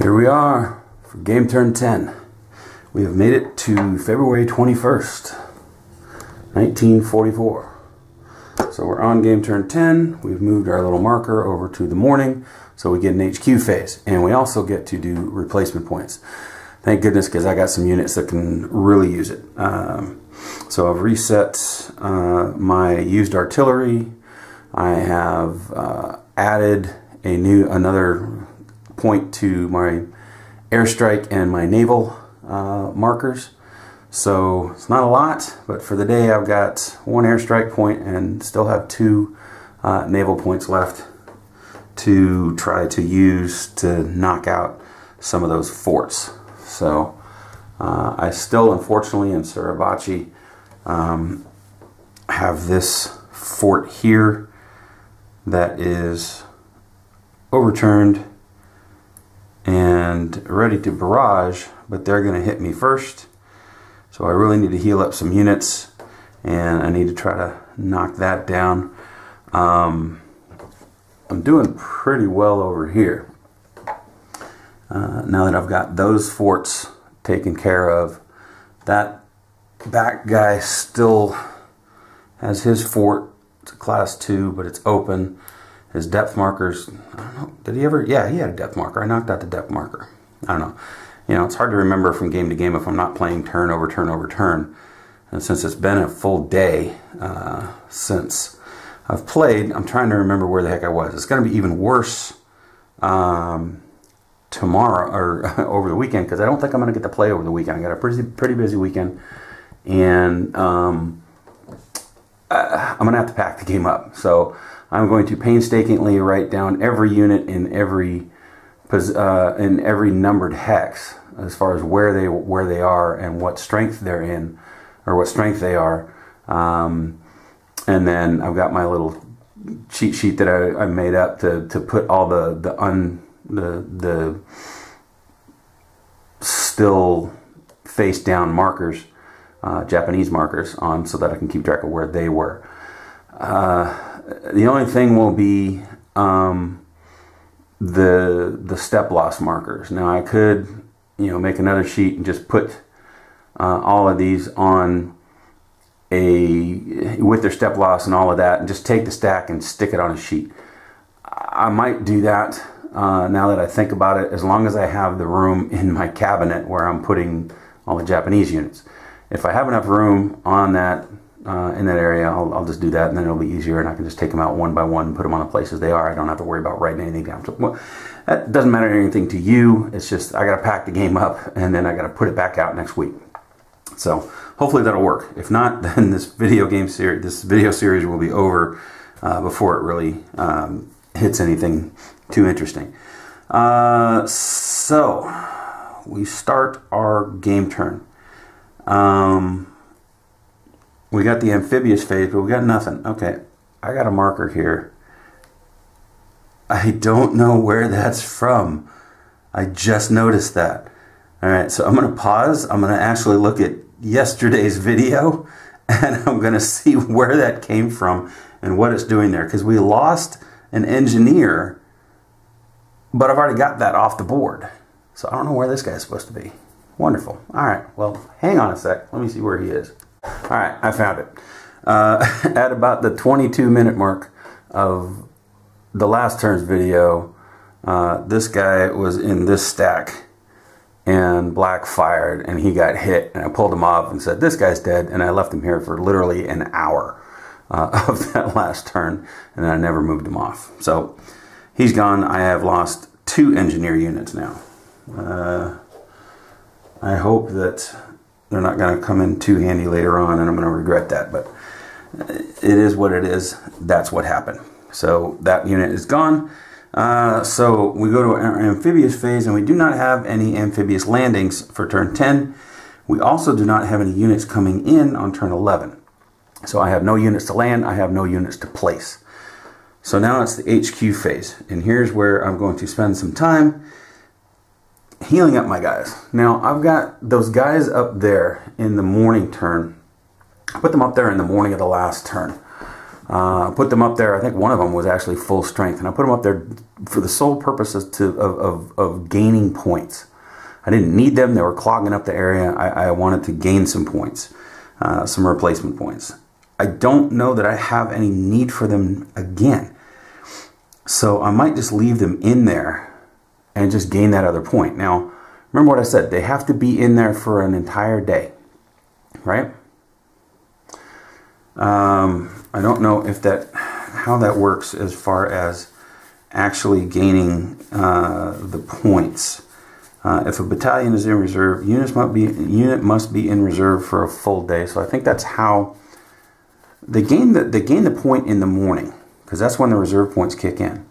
Here we are for game turn 10. We have made it to February 21st, 1944. So we're on game turn 10. We've moved our little marker over to the morning so we get an HQ phase. And we also get to do replacement points. Thank goodness, because I got some units that can really use it. So I've reset my used artillery. I have added another point to my airstrike and my naval markers. So it's not a lot, but for the day I've got one airstrike point and still have two naval points left to try to use to knock out some of those forts. So I still, unfortunately, in Suribachi have this fort here that is overturned and ready to barrage, but they're going to hit me first. So I really need to heal up some units, and I need to try to knock that down. I'm doing pretty well over here. Now that I've got those forts taken care of, that back guy still has his fort. It's a class 2, but it's open. His depth markers, I don't know, did he ever? Yeah, he had a depth marker. I knocked out the depth marker. I don't know. You know, it's hard to remember from game to game if I'm not playing turn over turn over turn. And since it's been a full day since I've played, I'm trying to remember where the heck I was. It's going to be even worse tomorrow or over the weekend, because I don't think I'm going to get to play over the weekend. I got a pretty busy weekend, and I'm going to have to pack the game up. So I'm going to painstakingly write down every unit in every numbered hex as far as where they are and what strength they're in, or what strength they are. And then I've got my little cheat sheet that I made up to put all the still face down markers, Japanese markers, on, so that I can keep track of where they were. The only thing will be the step loss markers. Now I could, make another sheet and just put all of these on with their step loss and all of that, and just take the stack and stick it on a sheet. I might do that now that I think about it, as long as I have the room in my cabinet where I'm putting all the Japanese units. If I have enough room on that in that area, I'll just do that, and then it'll be easier, and I can just take them out one by one and put them on the places they are. I don't have to worry about writing anything down. So, well, that doesn't matter anything to you. It's just I got to pack the game up, and then I got to put it back out next week. So hopefully that'll work. If not, then this video series will be over before it really hits anything too interesting. So we start our game turn. We got the amphibious phase, but we got nothing. Okay, I got a marker here. I don't know where that's from. I just noticed that. All right, so I'm going to pause. I'm going to actually look at yesterday's video, and I'm going to see where that came from and what it's doing there, because we lost an engineer, but I've already got that off the board. So I don't know where this guy's supposed to be. Wonderful. All right, well, hang on a sec. Let me see where he is. All right, I found it. At about the 22-minute mark of the last turn's video, this guy was in this stack, and black fired, and he got hit, and I pulled him off and said, this guy's dead, and I left him here for literally an hour of that last turn, and then I never moved him off. So he's gone. I have lost 2 engineer units now. I hope that they're not going to come in too handy later on, and I'm going to regret that, but it is what it is. That's what happened. So that unit is gone. So we go to our amphibious phase, and we do not have any amphibious landings for turn 10. We also do not have any units coming in on turn 11. So I have no units to land. I have no units to place. So now it's the HQ phase, and here's where I'm going to spend some time healing up my guys. Now I've got those guys up there in the morning turn. I put them up there in the morning of the last turn. Put them up there. I think one of them was actually full strength, and I put them up there for the sole purpose of gaining points. I didn't need them. They were clogging up the area. I wanted to gain some points, some replacement points. I don't know that I have any need for them again. So I might just leave them in there and just gain that other point. Now, remember what I said. They have to be in there for an entire day, right? I don't know if how that works as far as actually gaining the points. If a battalion is in reserve, unit must be in reserve for a full day. So I think that's how they gain the point in the morning, because that's when the reserve points kick in.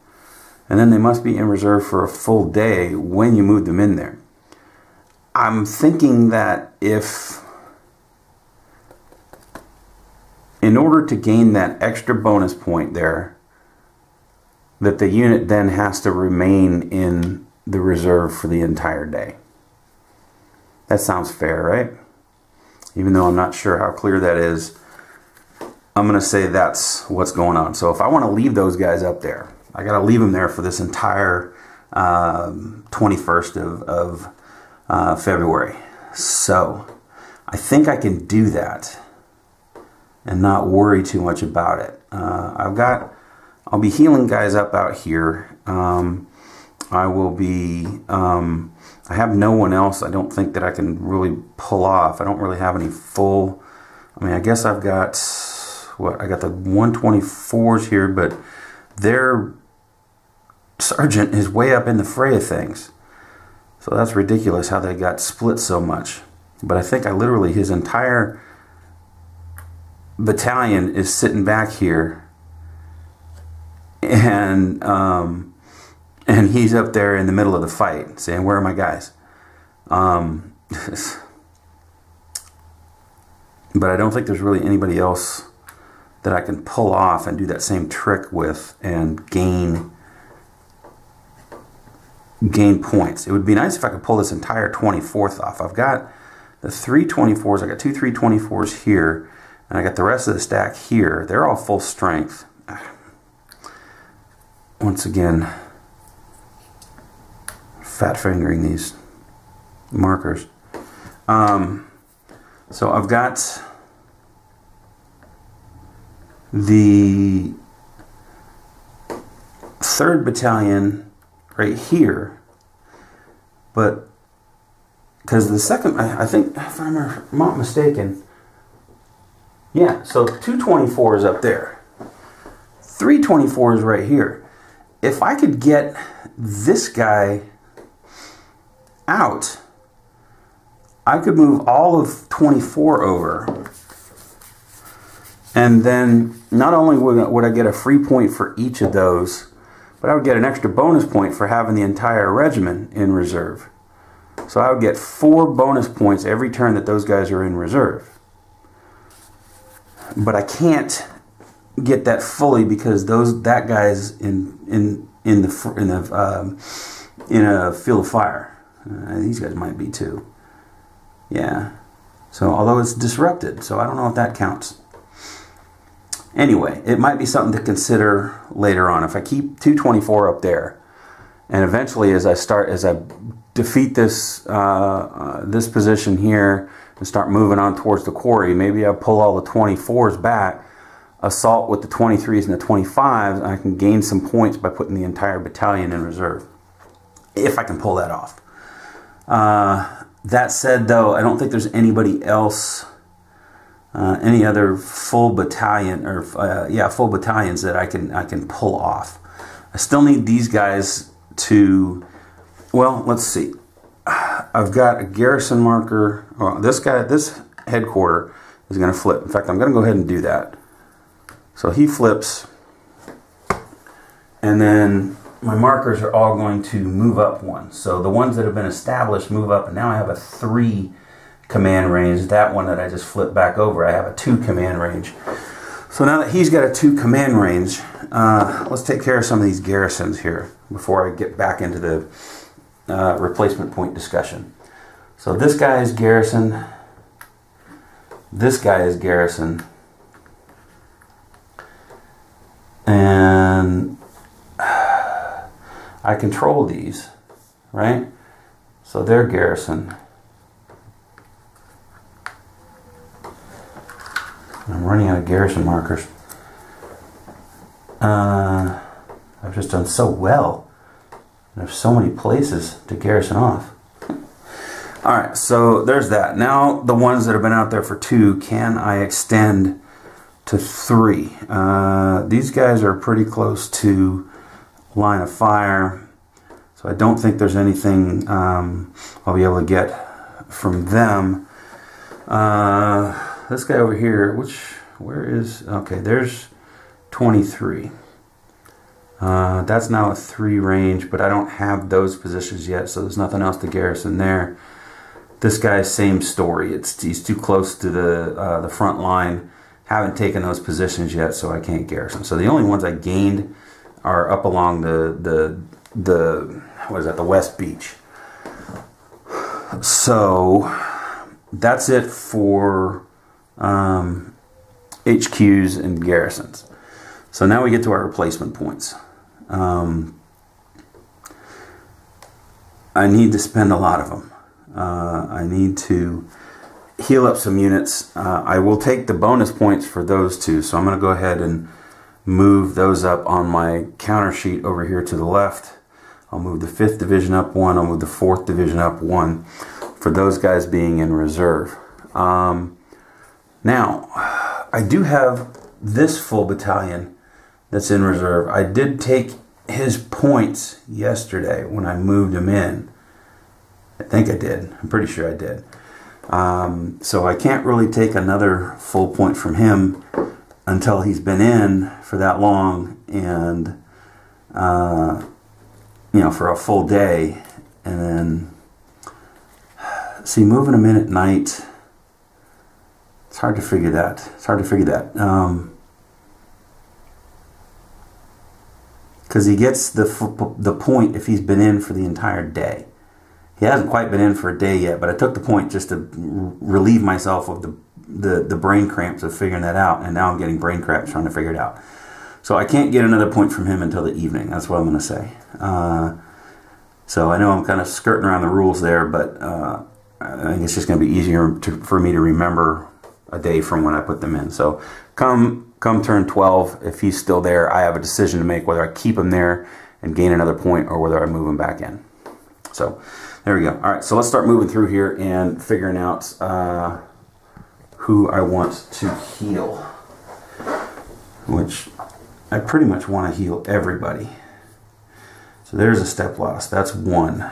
And then they must be in reserve for a full day when you move them in there. I'm thinking that in order to gain that extra bonus point there, that the unit then has to remain in the reserve for the entire day. That sounds fair, right? Even though I'm not sure how clear that is, I'm going to say that's what's going on. So if I want to leave those guys up there, I got to leave them there for this entire 21st of February. So I think I can do that and not worry too much about it. I'll be healing guys up out here. I will be, I have no one else I don't think that I can really pull off. I don't really have any full, I mean, I guess I've got, I got the 124s here, but their sergeant is way up in the fray of things. So that's ridiculous how they got split so much. But I think his entire battalion is sitting back here, and he's up there in the middle of the fight saying, where are my guys? But I don't think there's really anybody else that I can pull off and do that same trick with and gain points. It would be nice if I could pull this entire 24th off. I've got the 324s. I got 2 324s here, and I got the rest of the stack here. They're all full strength. Once again, fat fingering these markers. So I've got the 3rd Battalion right here, but because the 2nd, I think, if I'm not mistaken, yeah, so 224 is up there, 324 is right here. If I could get this guy out, I could move all of 24 over, and then not only would I get a free point for each of those, but I would get an extra bonus point for having the entire regiment in reserve. So I would get 4 bonus points every turn that those guys are in reserve. But I can't get that fully because that guy's in a field of fire. These guys might be too. Yeah. So although it's disrupted, so I don't know if that counts. Anyway, it might be something to consider later on. If I keep 224 up there, and eventually as I defeat this this position here and start moving on towards the quarry, maybe I pull all the 24s back, assault with the 23s and the 25s, and I can gain some points by putting the entire battalion in reserve, if I can pull that off. That said, though, I don't think there's anybody else, any other full battalion or full battalions that I can pull off. I still need these guys to, well, let's see. I've got a garrison marker. Well, this headquarter is going to flip. In fact, I'm going to go ahead and do that. So he flips, and then my markers are all going to move up one. So the ones that have been established move up, and now I have a 3 command range. That one that I just flipped back over, I have a 2 command range. So now that he's got a 2 command range, let's take care of some of these garrisons here before I get back into the replacement point discussion. So this guy is garrison. This guy is garrison. And I control these, right? So they're garrison. I'm running out of garrison markers. I've just done so well. There's so many places to garrison off. Alright, so there's that. Now the ones that have been out there for 2, can I extend to 3? These guys are pretty close to line of fire, so I don't think there's anything I'll be able to get from them. This guy over here, where is, okay, there's 23. That's now a 3 range, but I don't have those positions yet, so there's nothing else to garrison there. This guy's same story. He's too close to the front line. Haven't taken those positions yet, so I can't garrison. So the only ones I gained are up along the what is that, the West Beach. So that's it for HQs and garrisons. So now we get to our replacement points. I need to spend a lot of them. I need to heal up some units. I will take the bonus points for those 2, so I'm going to go ahead and move those up on my counter sheet over here to the left. I'll move the 5th division up 1, I'll move the 4th division up 1 for those guys being in reserve. Now, I do have this full battalion that's in reserve. I did take his points yesterday when I moved him in. I think I did. I'm pretty sure I did. So I can't really take another full point from him until he's been in for that long and, you know, for a full day. And then, see, moving him in at night, it's hard to figure that. It's hard to figure that. Because he gets the point if he's been in for the entire day. He hasn't quite been in for a day yet, but I took the point just to relieve myself of the brain cramps of figuring that out, and now I'm getting brain cramps trying to figure it out. So I can't get another point from him until the evening. That's what I'm going to say. So I know I'm kind of skirting around the rules there, but I think it's just going to be easier for me to remember a day from when I put them in. So come turn 12, if he's still there, I have a decision to make whether I keep him there and gain another point or whether I move him back in. So there we go. All right, so let's start moving through here and figuring out who I want to heal, which I pretty much want to heal everybody. So there's a step loss. That's 1.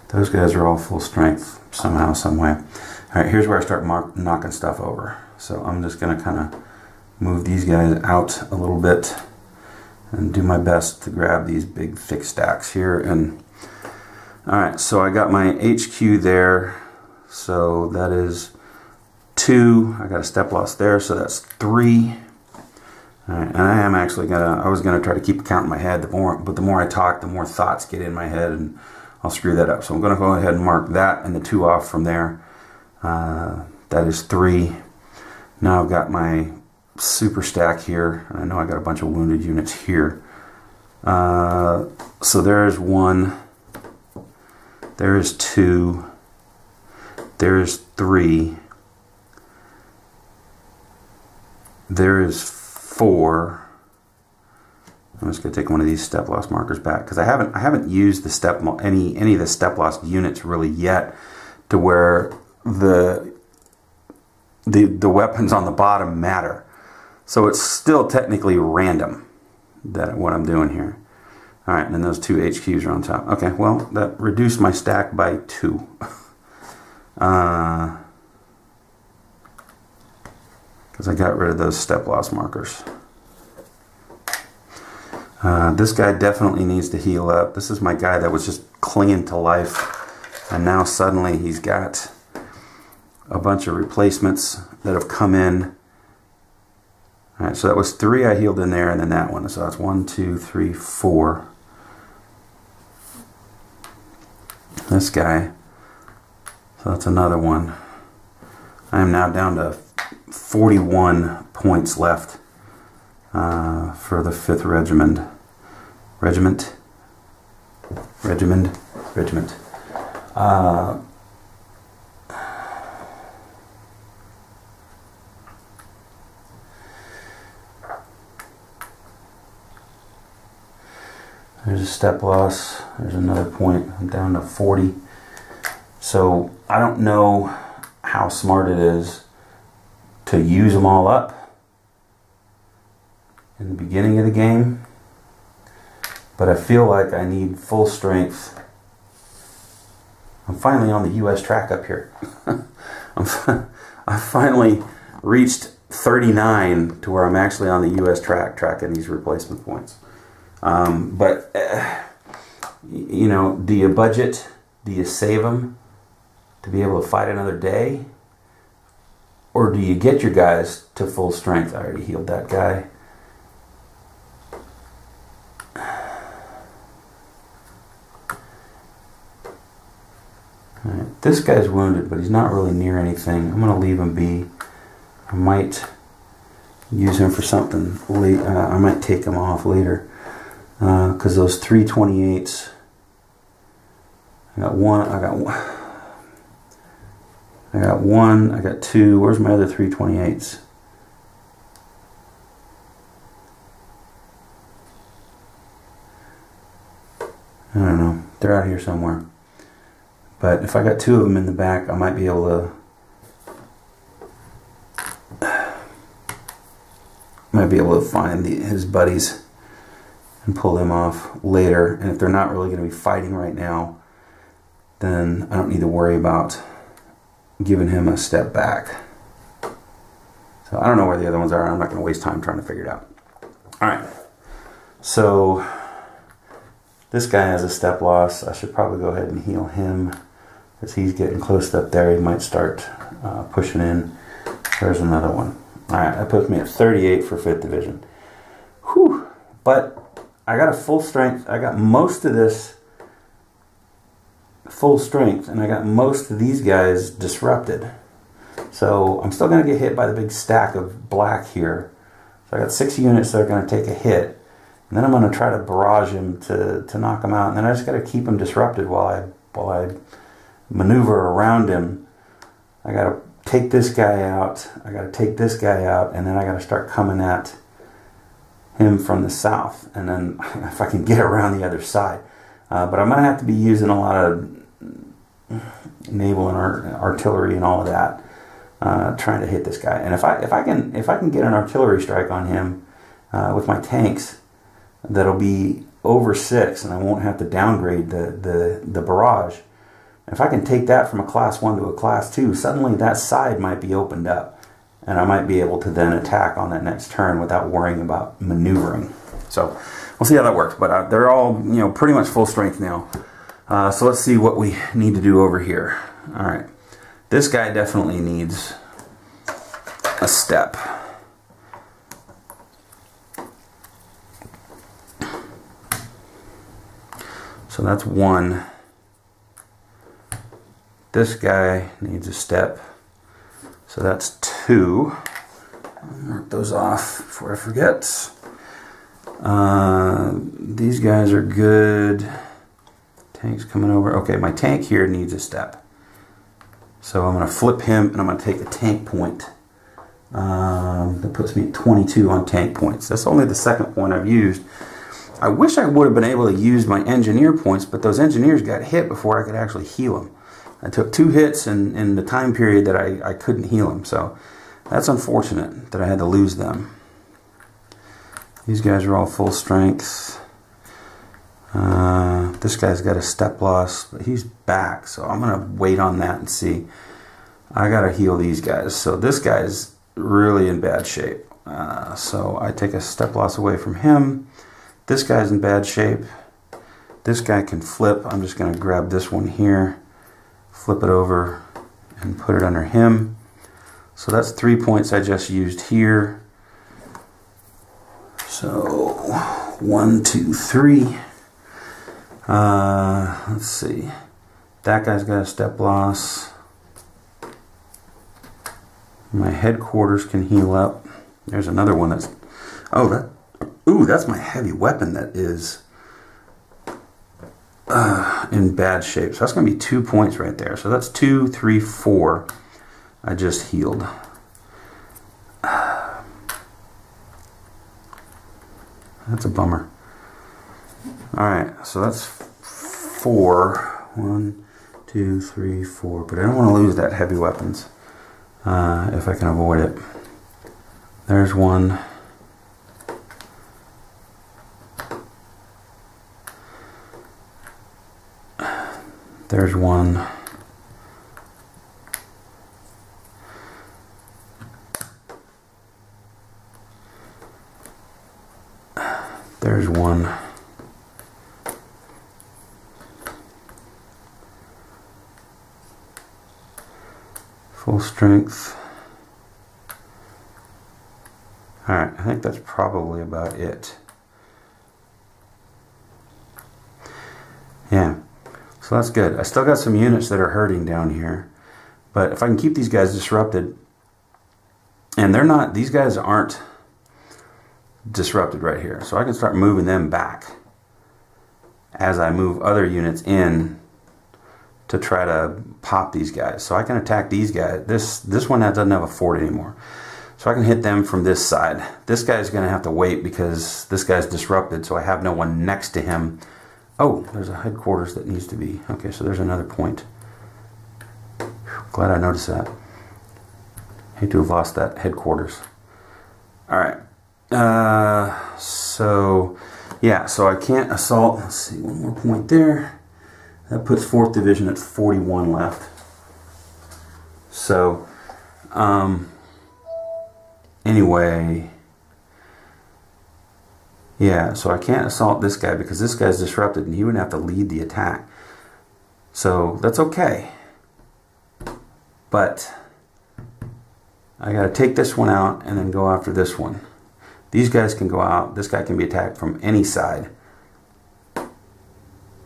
Those guys are all full strength somehow, some way. All right, here's where I start knocking stuff over. So I'm just going to kind of move these guys out a little bit and do my best to grab these big thick stacks here. And all right, so I got my HQ there, so that is 2. I got a step loss there, so that's 3. All right, and I was gonna try to keep a count in my head. But the more I talk, the more thoughts get in my head, and I'll screw that up. So I'm gonna go ahead and mark that and the 2 off from there. That is 3. Now I've got my super stack here, and I know I got a bunch of wounded units here. So there's 1, there is 2, there is 3, there is 4. I'm just gonna take one of these step loss markers back because I haven't used the any of the step loss units really yet, to where the weapons on the bottom matter. So it's still technically random, what I'm doing here. All right, and then those 2 HQs are on top. Okay, well, that reduced my stack by 2. Because I got rid of those step loss markers. This guy definitely needs to heal up. This is my guy that was just clinging to life, and now suddenly he's got a bunch of replacements that have come in. All right, so that was 3 I healed in there, and then that one. So that's 1, 2, 3, 4. This guy. So that's another one. I am now down to 41 points left for the 5th Regiment. Regiment. There's a step loss. There's another point. I'm down to 40. So I don't know how smart it is to use them all up in the beginning of the game, but I feel like I need full strength. I'm finally on the US track up here. I finally reached 39 to where I'm actually on the US track tracking these replacement points. But you know, do you budget? Do you save them to be able to fight another day? Or do you get your guys to full strength? I already healed that guy. Alright, this guy's wounded, but he's not really near anything. I'm going to leave him be. I might use him for something late. I might take him off later. Because those 328s, I got one, I got two. Where's my other 328s? I don't know. They're out here somewhere. But if I got two of them in the back, I might be able to find his buddies and pull them off later. And if they're not really going to be fighting right now, then I don't need to worry about giving him a step back. So I don't know where the other ones are. I'm not going to waste time trying to figure it out. Alright, so this guy has a step loss. I should probably go ahead and heal him because he's getting close up there. He might start pushing in. There's another one. Alright, that puts me at 38 for 5th Division. Whew. But I got a full strength. I got most of this full strength, and I got most of these guys disrupted. So I'm still going to get hit by the big stack of black here. So I got 6 units that are going to take a hit, and then I'm going to try to barrage him to knock him out. And then I just got to keep him disrupted while I maneuver around him. I got to take this guy out. I got to take this guy out, and then I got to start coming at him from the south, and then if I can get around the other side. But I'm going to have to be using a lot of naval and artillery and all of that, trying to hit this guy. And if I can get an artillery strike on him with my tanks, that'll be over 6, and I won't have to downgrade the barrage. If I can take that from a class 1 to a class 2, suddenly that side might be opened up, and I might be able to then attack on that next turn without worrying about maneuvering. So we'll see how that works. But they're all, you know, pretty much full strength now. So let's see what we need to do over here. All right, this guy definitely needs a step. So that's 1. This guy needs a step. So that's 2. I'll mark those off before I forget. These guys are good. Tank's coming over. Okay, my tank here needs a step. So I'm going to flip him, and I'm going to take a tank point. That puts me at 22 on tank points. That's only the 2nd point I've used. I wish I would have been able to use my engineer points, but those engineers got hit before I could actually heal them. I took 2 hits in the time period that I couldn't heal them, so that's unfortunate that I had to lose them. These guys are all full strength. This guy's got a step loss, but he's back, so I'm going to wait on that and see. I got to heal these guys. So this guy's really in bad shape. So I take a step loss away from him. This guy's in bad shape. This guy can flip. I'm just going to grab this one here, flip it over, and put it under him. So that's 3 points I just used here. So 1, 2, 3. Let's see. That guy's got a step loss. My headquarters can heal up. There's another one that's... Oh, that's my heavy weapon that is in bad shape. So that's going to be 2 points right there. So that's 2, 3, 4. I just healed. That's a bummer. Alright, so that's 4. 1, 2, 3, 4. But I don't want to lose that heavy weapons if I can avoid it. There's one. There's one. There's one. Full strength. Alright, I think that's probably about it. Yeah, so that's good. I still got some units that are hurting down here, but if I can keep these guys disrupted, and they're not, these guys aren't disrupted right here, so I can start moving them back as I move other units in to try to pop these guys. So I can attack these guys. This one doesn't have a fort anymore, so I can hit them from this side. This guy's going to have to wait because this guy's disrupted, so I have no one next to him. Oh, there's a headquarters that needs to be... Okay, so there's another point. Glad I noticed that. Hate to have lost that headquarters. Alright. So, yeah, so I can't assault. Let's see, one more point there. That puts 4th Division at 41 left. So, anyway... Yeah, so I can't assault this guy because this guy's disrupted and he wouldn't have to lead the attack. So that's okay. But I gotta take this one out and then go after this one. These guys can go out. This guy can be attacked from any side.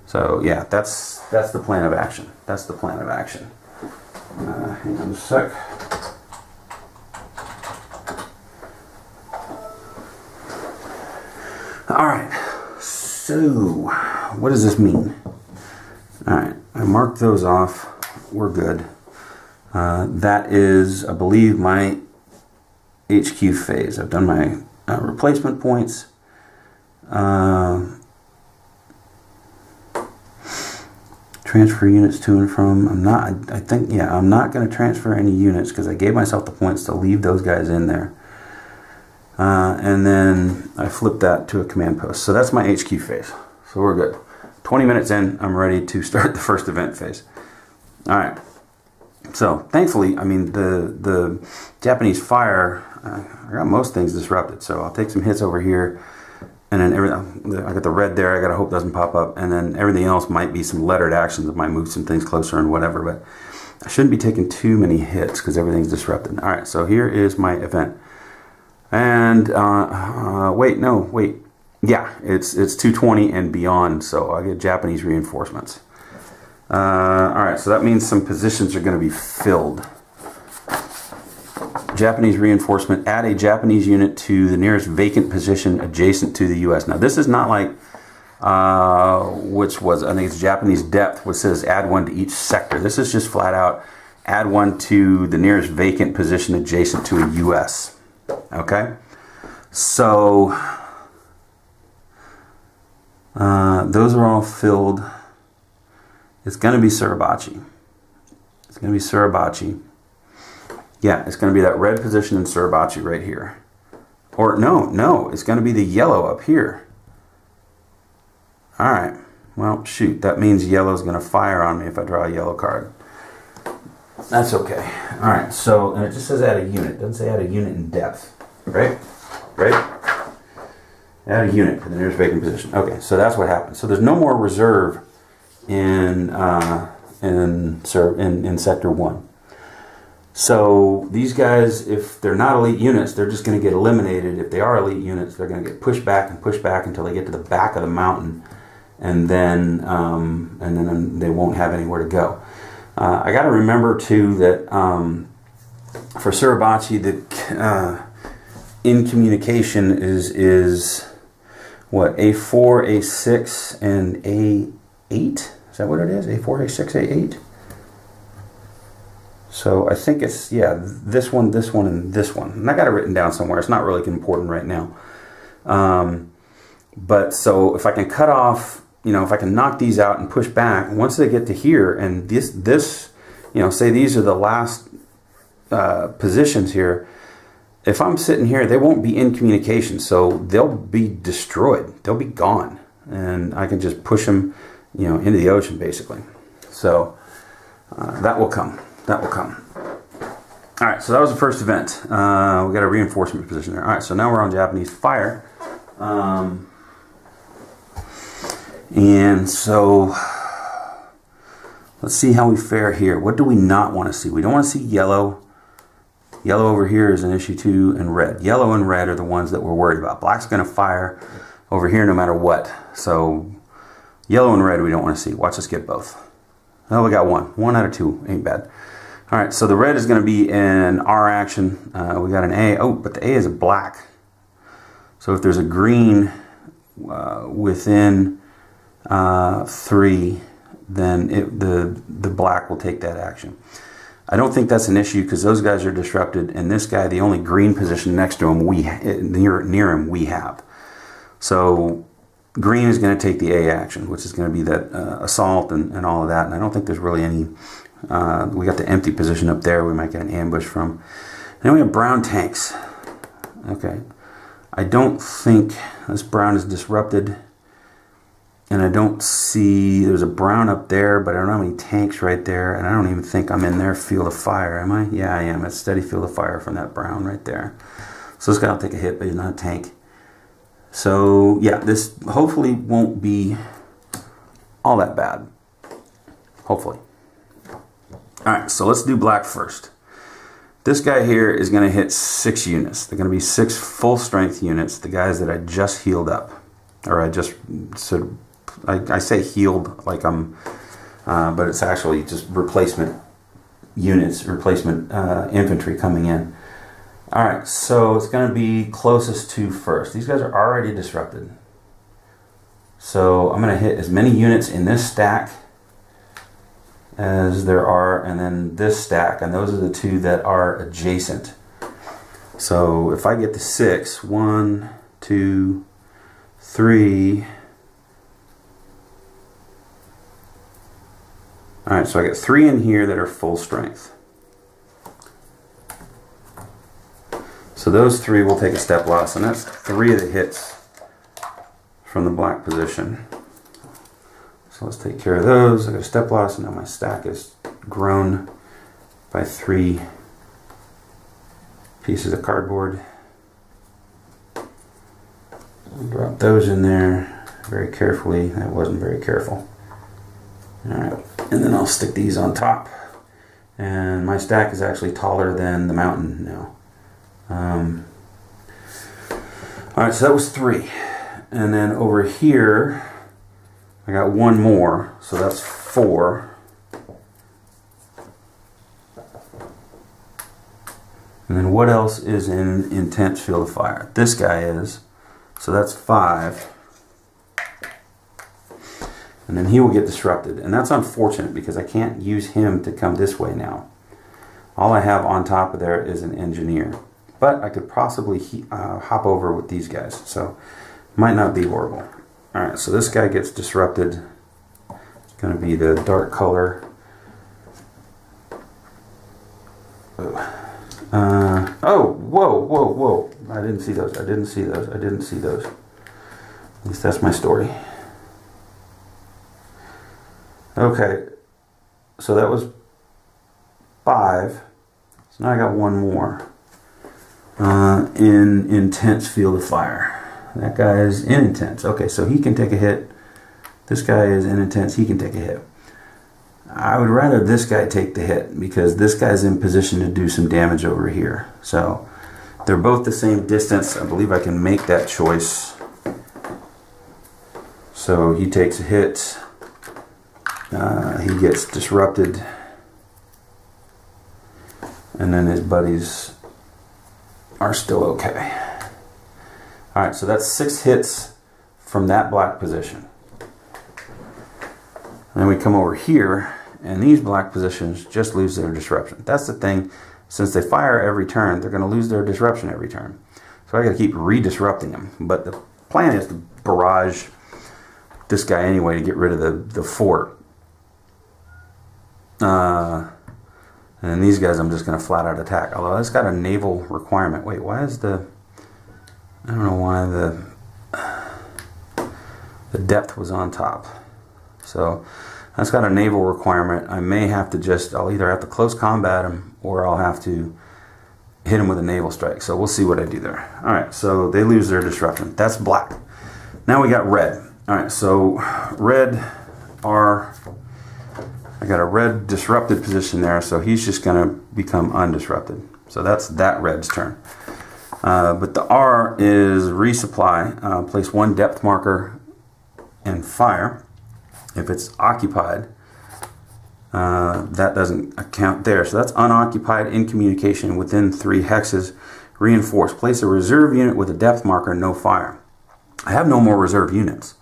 So yeah, that's the plan of action. That's the plan of action. Hang on a sec. Alright, so what does this mean? Alright, I marked those off. We're good. That is, I believe, my HQ phase. I've done my replacement points. Transfer units to and from. I'm not going to transfer any units because I gave myself the points to leave those guys in there. And then I flipped that to a command post. So that's my HQ phase. So we're good. 20 minutes in, I'm ready to start the first event phase. Alright. So, thankfully, I mean, the Japanese fire, I got most things disrupted. So I'll take some hits over here. And then I got the red there. I got to hope doesn't pop up. And then everything else might be some lettered actions that might move some things closer and whatever. But I shouldn't be taking too many hits because everything's disrupted. Alright, so here is my event. And wait, yeah, it's 220 and beyond, so I get Japanese reinforcements. Alright, so that means some positions are going to be filled. Japanese reinforcement, add a Japanese unit to the nearest vacant position adjacent to the US. Now this is not like which was, I think it's Japanese depth, which says add one to each sector. This is just flat out add one to the nearest vacant position adjacent to a US. Okay, so those are all filled. It's going to be Suribachi. It's going to be Suribachi. Yeah, it's going to be that red position in Suribachi right here. Or no, it's going to be the yellow up here. Alright, well, shoot, that means yellow's going to fire on me if I draw a yellow card. That's okay. Alright, so, and it just says add a unit. It doesn't say add a unit in depth. Right? Add a unit to the nearest vacant position. Okay, so that's what happens. So there's no more reserve in Sector 1. So these guys, if they're not elite units, they're just going to get eliminated. If they are elite units, they're going to get pushed back until they get to the back of the mountain, and then they won't have anywhere to go. I got to remember too that for Suribachi, the in communication is what, A4, A6, and A8? Is that what it is? A4, A6, A8? So I think it's, yeah, this one, and this one. And I got it written down somewhere. It's not really important right now. But so if I can cut off, you know, if I can knock these out and push back, once they get to here, and this, you know, say these are the last positions here, if I'm sitting here, they won't be in communication, so they'll be destroyed. They'll be gone, and I can just push them, you know, into the ocean, basically. So that will come. That will come. All right, so that was the first event. We got a reinforcement position there. All right, so now we're on Japanese fire. And so let's see how we fare here. What do we not want to see? We don't want to see yellow. Yellow over here is an issue too, and red. Yellow and red are the ones that we're worried about. Black's going to fire over here no matter what. So yellow and red we don't want to see. Watch us get both. Oh, we got one. 1 out of 2. Ain't bad. All right, so the red is going to be in our action. We got an A. Oh, but the A is a black. So if there's a green within 3, then the black will take that action. I don't think that's an issue because those guys are disrupted, and this guy, the only green position next to him, near him, we have. So green is going to take the A action, which is going to be that assault and all of that. And I don't think there's really any. We got the empty position up there. We might get an ambush from. Then we have brown tanks. Okay, I don't think this brown is disrupted. And I don't see, there's a brown up there, but I don't have any tanks right there. And I don't even think I'm in their field of fire, am I? Yeah, I am. It's steady field of fire from that brown right there. So this guy will take a hit, but he's not a tank. So yeah, this hopefully won't be all that bad. Hopefully. Alright, so let's do black first. This guy here is going to hit 6 units. They're going to be 6 full strength units, the guys that I just healed up. Or I just sort of, I say healed like I'm, but it's actually just replacement units, replacement infantry coming in. All right, so it's going to be closest to first. These guys are already disrupted. So I'm going to hit as many units in this stack as there are, and then this stack, and those are the 2 that are adjacent. So if I get to 6, 1, 2, 3. Alright, so I got 3 in here that are full strength. So those 3 will take a step loss, and that's 3 of the hits from the black position. So let's take care of those. I got a step loss, and now my stack is grown by 3 pieces of cardboard. Drop those in there very carefully. That wasn't very careful. Alright, and then I'll stick these on top. And my stack is actually taller than the mountain now. Alright, so that was 3. And then over here, I got 1 more, so that's 4. And then what else is in intense field of fire? This guy is. So that's 5. And then he will get disrupted. And that's unfortunate because I can't use him to come this way now. All I have on top of there is an engineer. But I could possibly hop over with these guys. So might not be horrible. Alright, so this guy gets disrupted. It's going to be the dark color. Oh, whoa. I didn't see those. I didn't see those. At least that's my story. Okay, so that was 5. So now I got 1 more in intense field of fire. That guy is in intense. Okay, so he can take a hit. This guy is in intense. He can take a hit. I would rather this guy take the hit because this guy's in position to do some damage over here. So they're both the same distance. I believe I can make that choice. So he takes a hit. He gets disrupted. And then his buddies are still okay. All right, so that's 6 hits from that black position. And then we come over here, and these black positions just lose their disruption. That's the thing. Since they fire every turn, they're going to lose their disruption every turn. So I got to keep redisrupting them. But the plan is to barrage this guy anyway to get rid of the fort. And then these guys I'm just going to flat out attack. Although it's got a naval requirement. Wait, why is I don't know why the depth was on top. So that's got a naval requirement. I may have to I'll either have to close combat him or I'll have to hit him with a naval strike. So we'll see what I do there. Alright, so they lose their disruption. That's black. Now we got red. Alright, so red I got a red disrupted position there, so he's just going to become undisrupted. So that's that red's turn. But the R is resupply. Place 1 depth marker and fire. If it's occupied, that doesn't account there. So that's unoccupied, in communication within 3 hexes. Reinforce. Place a reserve unit with a depth marker, no fire. I have no more reserve units.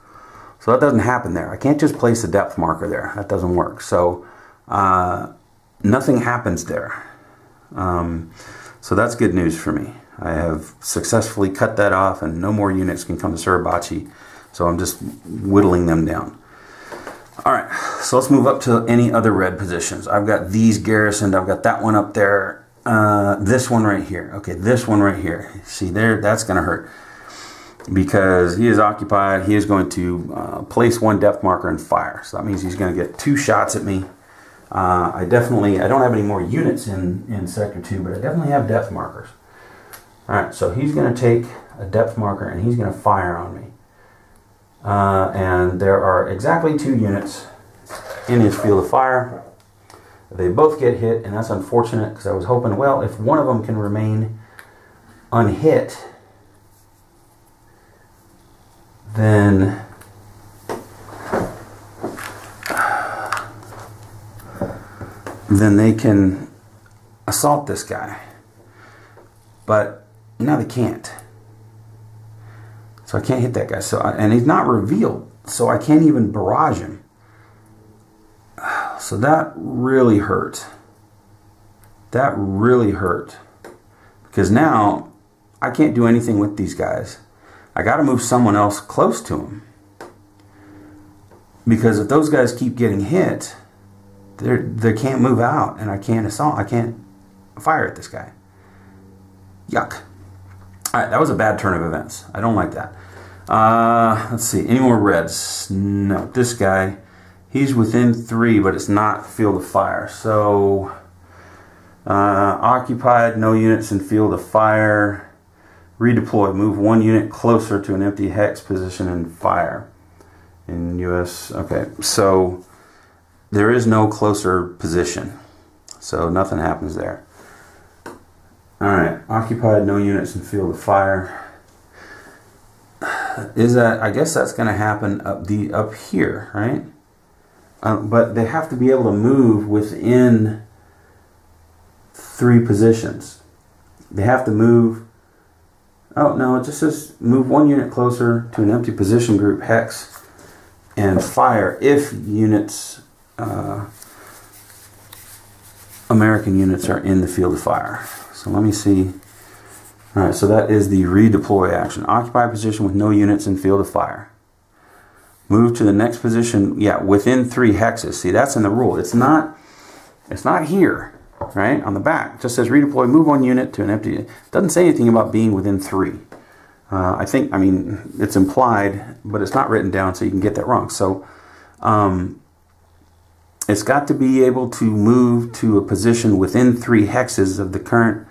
So that doesn't happen there. I can't just place a depth marker there. That doesn't work. So nothing happens there. So that's good news for me. I have successfully cut that off and no more units can come to Suribachi. So I'm just whittling them down. Alright, so let's move up to any other red positions. I've got these garrisoned. I've got that one up there. This one right here. Okay, this one right here. See there, that's going to hurt. Because he is occupied, he is going to place 1 depth marker and fire. So that means he's going to get 2 shots at me. I don't have any more units in Sector 2, but I definitely have depth markers. Alright, so he's going to take a depth marker and he's going to fire on me. And there are exactly 2 units in his field of fire. They both get hit, and that's unfortunate because I was hoping, well, if one of them can remain unhit, then they can assault this guy. But now they can't. So I can't hit that guy. And he's not revealed, so I can't even barrage him. So that really hurt. That really hurt. Because now I can't do anything with these guys. I got to move someone else close to him. Because if those guys keep getting hit, they can't move out, and I can't assault. I can't fire at this guy. Yuck. Alright, that was a bad turn of events. I don't like that. Let's see. Any more reds? No. This guy, he's within 3, but it's not field of fire. So, occupied, no units in field of fire. Redeploy. Move 1 unit closer to an empty hex position and fire. In US. Okay, so there is no closer position. So nothing happens there. Alright, occupied, no units in field of fire. I guess that's going to happen up here, right? But they have to be able to move within 3 positions. They have to move. Oh no, it just says move 1 unit closer to an empty position group hex and fire if units, American units are in the field of fire. So let me see. Alright, so that is the redeploy action. Occupy position with no units in field of fire. Move to the next position, yeah, within 3 hexes. See, that's in the rule. It's not here, right? On the back. It just says redeploy, move 1 unit to an empty. It doesn't say anything about being within 3. I mean, it's implied, but it's not written down, so you can get that wrong. So, it's got to be able to move to a position within 3 hexes of the current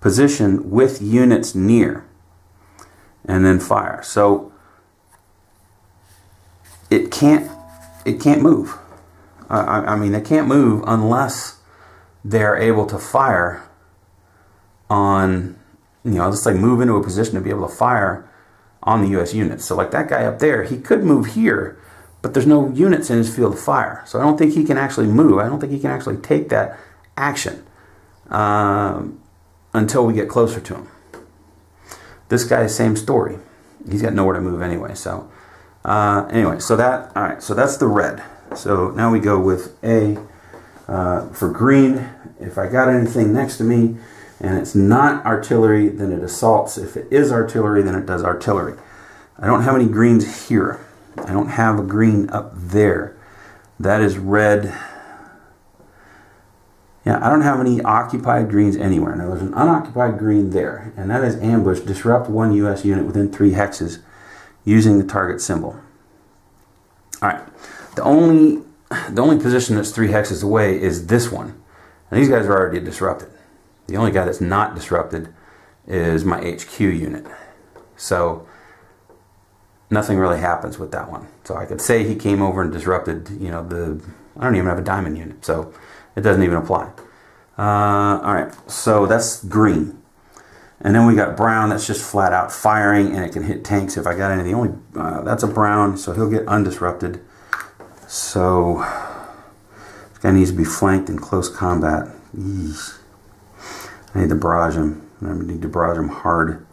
position with units near, and then fire. So it can't move. I mean, they can't move unless they're able to fire on, just like move into a position to be able to fire on the U.S. units. So like that guy up there, he could move here, but there's no units in his field of fire. So I don't think he can actually move. I don't think he can actually take that action. until we get closer to him. This guy, same story. He's got nowhere to move anyway. So anyway, so that, all right, so that's the red. So now we go with A for green. If I got anything next to me and it's not artillery, then it assaults. If it is artillery, then it does artillery. I don't have any greens here. I don't have a green up there. That is red. Yeah, I don't have any occupied greens anywhere. Now there's an unoccupied green there, and that is ambush. Disrupt one U.S. unit within 3 hexes using the target symbol. All right. The only position that's 3 hexes away is this one. And these guys are already disrupted. The only guy that's not disrupted is my HQ unit. So nothing really happens with that one. So I could say he came over and disrupted, you know, I don't even have a diamond unit, so it doesn't even apply. All right, so that's green. And then we got brown, that's just flat out firing, and it can hit tanks if I got any. The only, that's a brown, so he'll get undisrupted. So this guy needs to be flanked in close combat. Eesh. I need to barrage him. I need to barrage him hard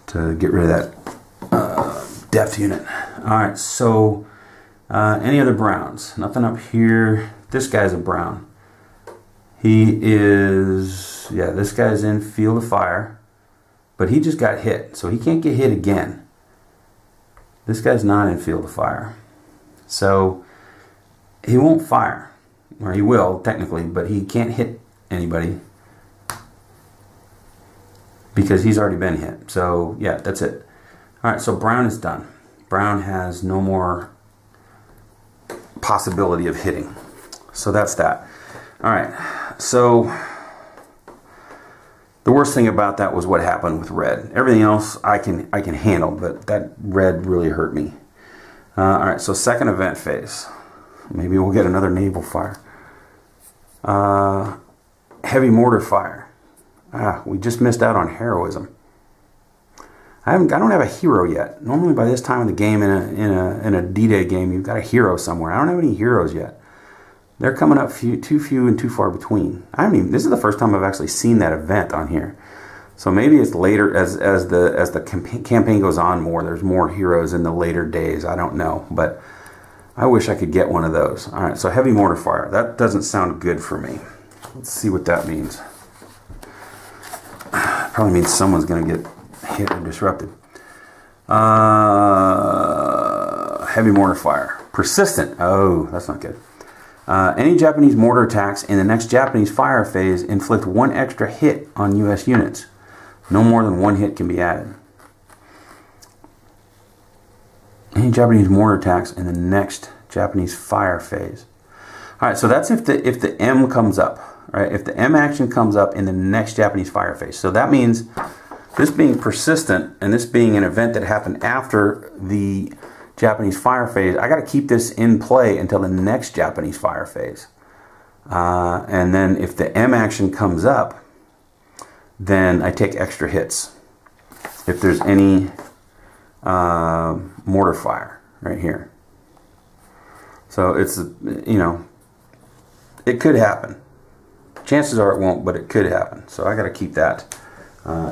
to get rid of that depth unit. All right, so any other browns? Nothing up here. This guy's a brown. He is, yeah, this guy's in field of fire, but he just got hit, so he can't get hit again. This guy's not in field of fire, so he won't fire, or he will technically, but he can't hit anybody because he's already been hit. So yeah, that's it. All right, so brown is done. Brown has no more possibility of hitting. So that's that. All right, so the worst thing about that was what happened with red. Everything else I can handle, but that red really hurt me. All right, so second event phase. Maybe we'll get another naval fire. Heavy mortar fire. We just missed out on heroism. I don't have a hero yet. Normally by this time in the game, in a D-Day game, you've got a hero somewhere. I don't have any heroes yet. They're coming up too few and too far between. This is the first time I've actually seen that event on here. So maybe it's later as the campaign goes on more. There's more heroes in the later days. I don't know, but I wish I could get one of those. All right, so heavy mortar fire. That doesn't sound good for me. Let's see what that means. Probably means someone's going to get hit and disrupted. Heavy mortar fire. Persistent. Oh, that's not good. Any Japanese mortar attacks in the next Japanese fire phase inflict 1 extra hit on U.S. units. No more than 1 hit can be added. Any Japanese mortar attacks in the next Japanese fire phase. All right, so that's if the M comes up, right? If the M action comes up in the next Japanese fire phase. So that means this being persistent and this being an event that happened after the Japanese fire phase, I got to keep this in play until the next Japanese fire phase. And then if the M action comes up, then I take extra hits. If there's any mortar fire right here. So it's, you know, it could happen. Chances are it won't, but it could happen. So I got to keep that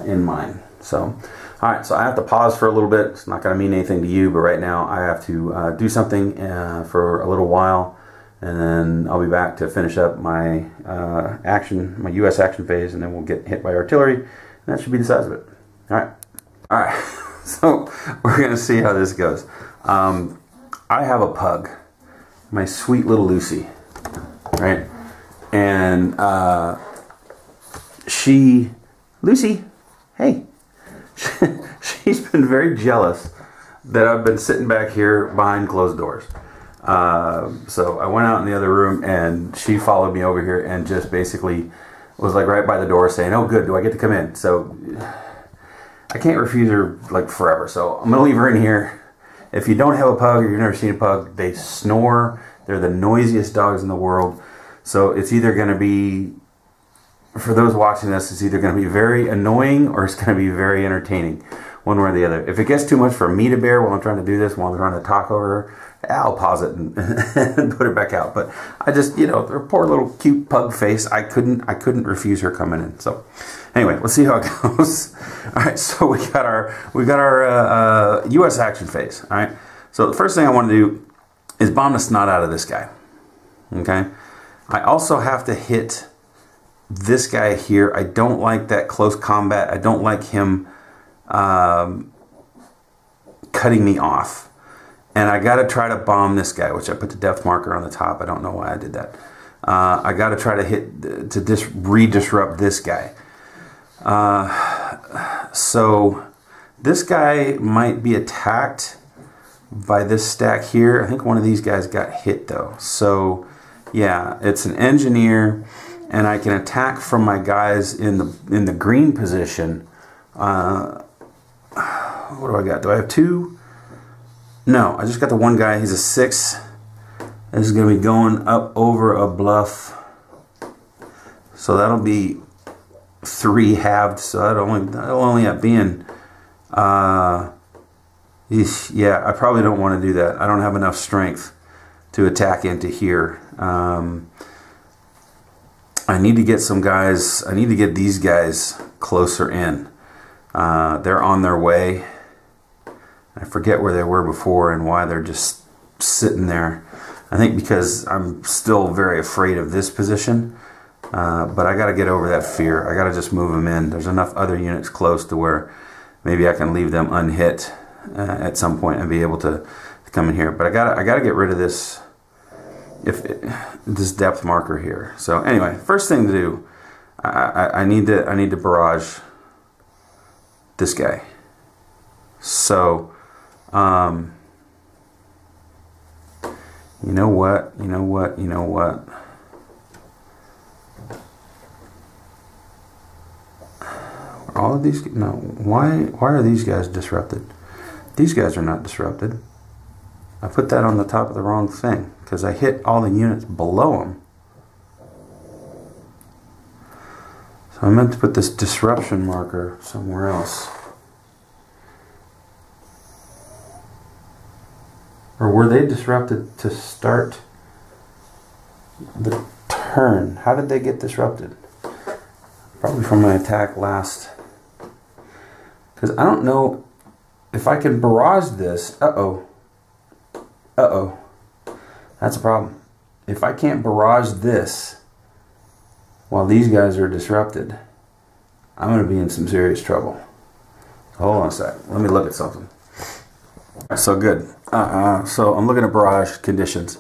in mind. So, all right, so I have to pause for a little bit. It's not going to mean anything to you, but right now I have to do something for a little while, and then I'll be back to finish up my my U.S. action phase, and then we'll get hit by artillery, and that should be the size of it. All right. So we're going to see how this goes. I have a pug, my sweet little Lucy, right? And Lucy, hey. She's been very jealous that I've been sitting back here behind closed doors. So I went out in the other room and she followed me over here and just basically was like right by the door saying, oh good, do I get to come in? So I can't refuse her like forever. So I'm going to leave her in here. If you don't have a pug or you've never seen a pug, they snore. They're the noisiest dogs in the world. So it's either going to be, for those watching this, it's either going to be very annoying or it's going to be very entertaining. one way or the other. If it gets too much for me to bear while I'm trying to do this, while I'm trying to talk over her, I'll pause it and, and put her back out. But I just, you know, her poor little cute pug face, I couldn't refuse her coming in. So anyway, let's see how it goes. All right, so we got our U.S. action phase. All right, so the first thing I want to do is bomb the snot out of this guy. Okay, I also have to hit this guy here. I don't like that close combat. I don't like him cutting me off. And I got to try to bomb this guy, which I put the depth marker on the top. I don't know why I did that. I got to try to hit, to re-disrupt this guy. So this guy might be attacked by this stack here. I think one of these guys got hit though. So yeah, it's an engineer, and I can attack from my guys in the green position. What do I got? Do I have two? No, I just got the one guy. He's a 6. This is going to be going up over a bluff. So that'll be 3 halved. So that'll only end up being... yeah, I probably don't want to do that. I don't have enough strength to attack into here. I need to get some guys... I need to get these guys closer in. They're on their way. I forget where they were before and why they're just sitting there. I think because I'm still very afraid of this position. But I got to get over that fear. I got to just move them in. There's enough other units close to where maybe I can leave them unhit at some point and be able to come in here. But I got to get rid of this this depth marker here. So anyway, first thing to do, I need to barrage this guy. So you know what? All of these, no, why are these guys disrupted? These guys are not disrupted. I put that on the top of the wrong thing because I hit all the units below them. So I meant to put this disruption marker somewhere else. Or were they disrupted to start the turn? How did they get disrupted? Probably from my attack last. Because I don't know if I can barrage this. Uh-oh. Uh-oh. That's a problem. If I can't barrage this while these guys are disrupted, I'm going to be in some serious trouble. Hold on a sec. Let me look at something. So good. So I'm looking at barrage conditions.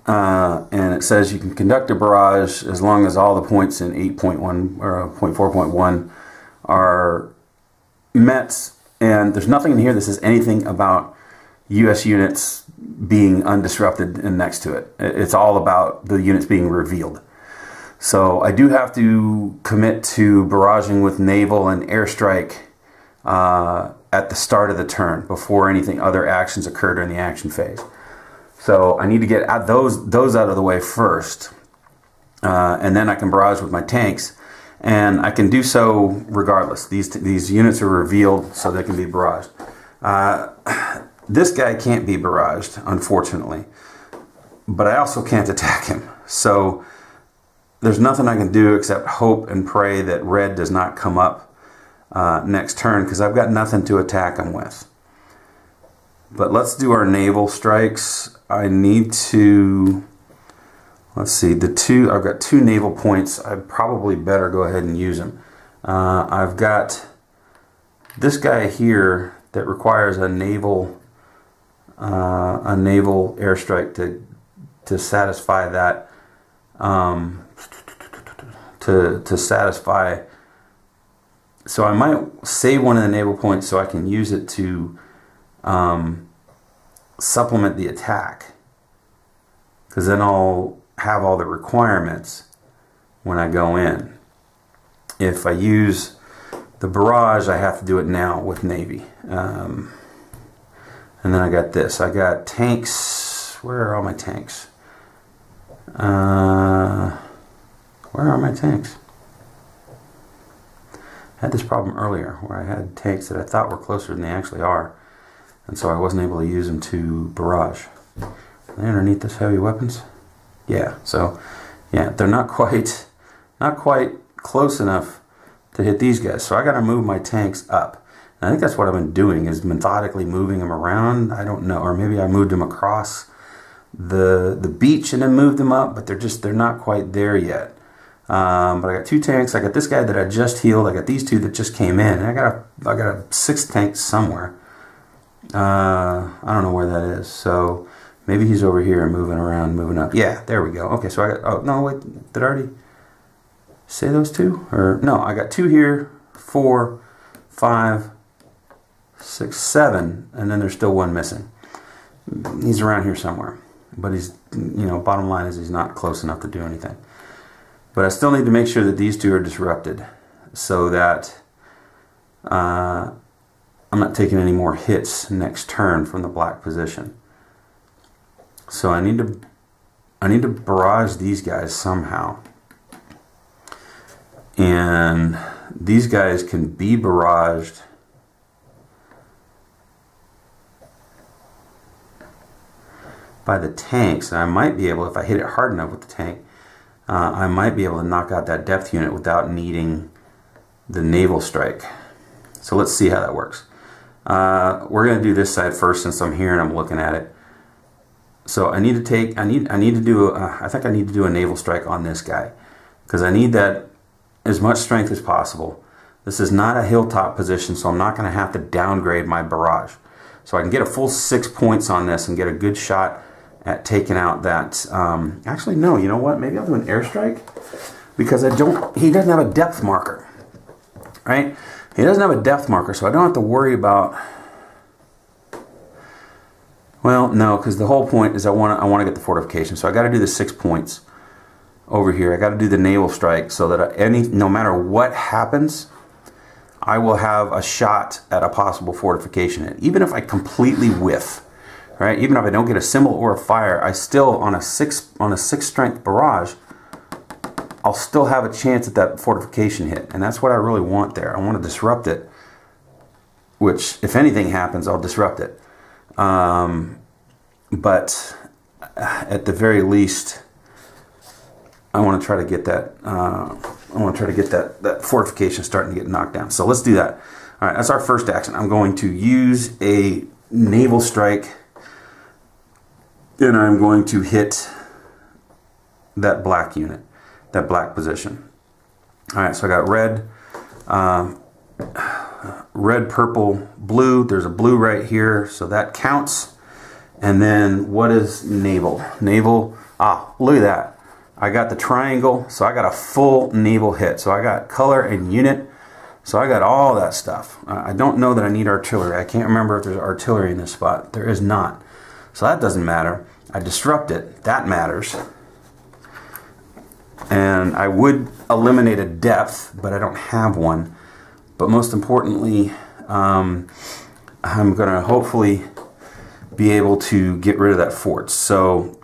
And it says you can conduct a barrage as long as all the points in 8.1 or 0.4.1 are met. And there's nothing in here that says anything about U.S. units being undisrupted and next to it. It's all about the units being revealed. So I do have to commit to barraging with naval and airstrike at the start of the turn before anything other actions occur during the action phase. So I need to get those out of the way first, and then I can barrage with my tanks, and I can do so regardless. These units are revealed, so they can be barraged. This guy can't be barraged, unfortunately, but I also can't attack him. So there's nothing I can do except hope and pray that red does not come up next turn, because I've got nothing to attack him with. But let's do our naval strikes. I need to, let's see, I've got 2 naval points. I probably better go ahead and use them. I've got this guy here that requires a naval airstrike to satisfy that, to satisfy. So I might save one of the naval points so I can use it to supplement the attack, because then I'll have all the requirements when I go in. If I use the barrage, I have to do it now with Navy. And then I got this. I got tanks. Where are all my tanks? Where are my tanks? I had this problem earlier where I had tanks that I thought were closer than they actually are, and so I wasn't able to use them to barrage. Are they underneath this heavy weapons? Yeah, so yeah, they're not quite close enough to hit these guys. So I got to move my tanks up. And I think that's what I've been doing, is methodically moving them around. I don't know, or maybe I moved them across the beach and then moved them up, but they're not quite there yet. But I got 2 tanks. I got this guy that I just healed. I got these 2 that just came in. And I got a 6th tank somewhere. I don't know where that is. So maybe he's over here moving around, moving up. Yeah, there we go. Okay, so I got, oh, no, wait, did I already say those 2? Or, no, I got 2 here, 4, 5, 6, 7, and then there's still 1 missing. He's around here somewhere. But he's, you know, bottom line is he's not close enough to do anything. But I still need to make sure that these 2 are disrupted so that I'm not taking any more hits next turn from the black position. So I need to barrage these guys somehow. And these guys can be barraged by the tanks. And I might be able, if I hit it hard enough with the tank, I might be able to knock out that depth unit without needing the naval strike. So let's see how that works. We're going to do this side first since I'm here and I'm looking at it. So I need to take, I think I need to do a naval strike on this guy, because I need that as much strength as possible. This is not a hilltop position, so I'm not going to have to downgrade my barrage. So I can get a full 6 points on this and get a good shot at taking out that, actually no, you know what, maybe I'll do an airstrike, because he doesn't have a depth marker, right? He doesn't have a depth marker, so I don't have to worry about, well, no, because the whole point is I want to get the fortification, so I got to do the 6 points over here. I got to do the naval strike so that no matter what happens, I will have a shot at a possible fortification. Even if I completely whiff, right? Even if I don't get a symbol or a fire, I still, on a 6 strength barrage, I'll still have a chance at that fortification hit. And that's what I really want there. I want to disrupt it, which, if anything happens, I'll disrupt it. But at the very least, I want to try to get that. That fortification starting to get knocked down. So let's do that. All right, that's our first action. I'm going to use a naval strike, and I'm going to hit that black unit, that black position. All right, so I got red, red, purple, blue. There's a blue right here, so that counts. And then what is naval? Naval, look at that. I got the triangle, so I got a full naval hit. So I got color and unit, so I got all that stuff. I don't know that I need artillery. I can't remember if there's artillery in this spot. There is not. So that doesn't matter. I disrupt it. That matters. And I would eliminate a depth, but I don't have one. But most importantly, I'm going to hopefully be able to get rid of that fort. So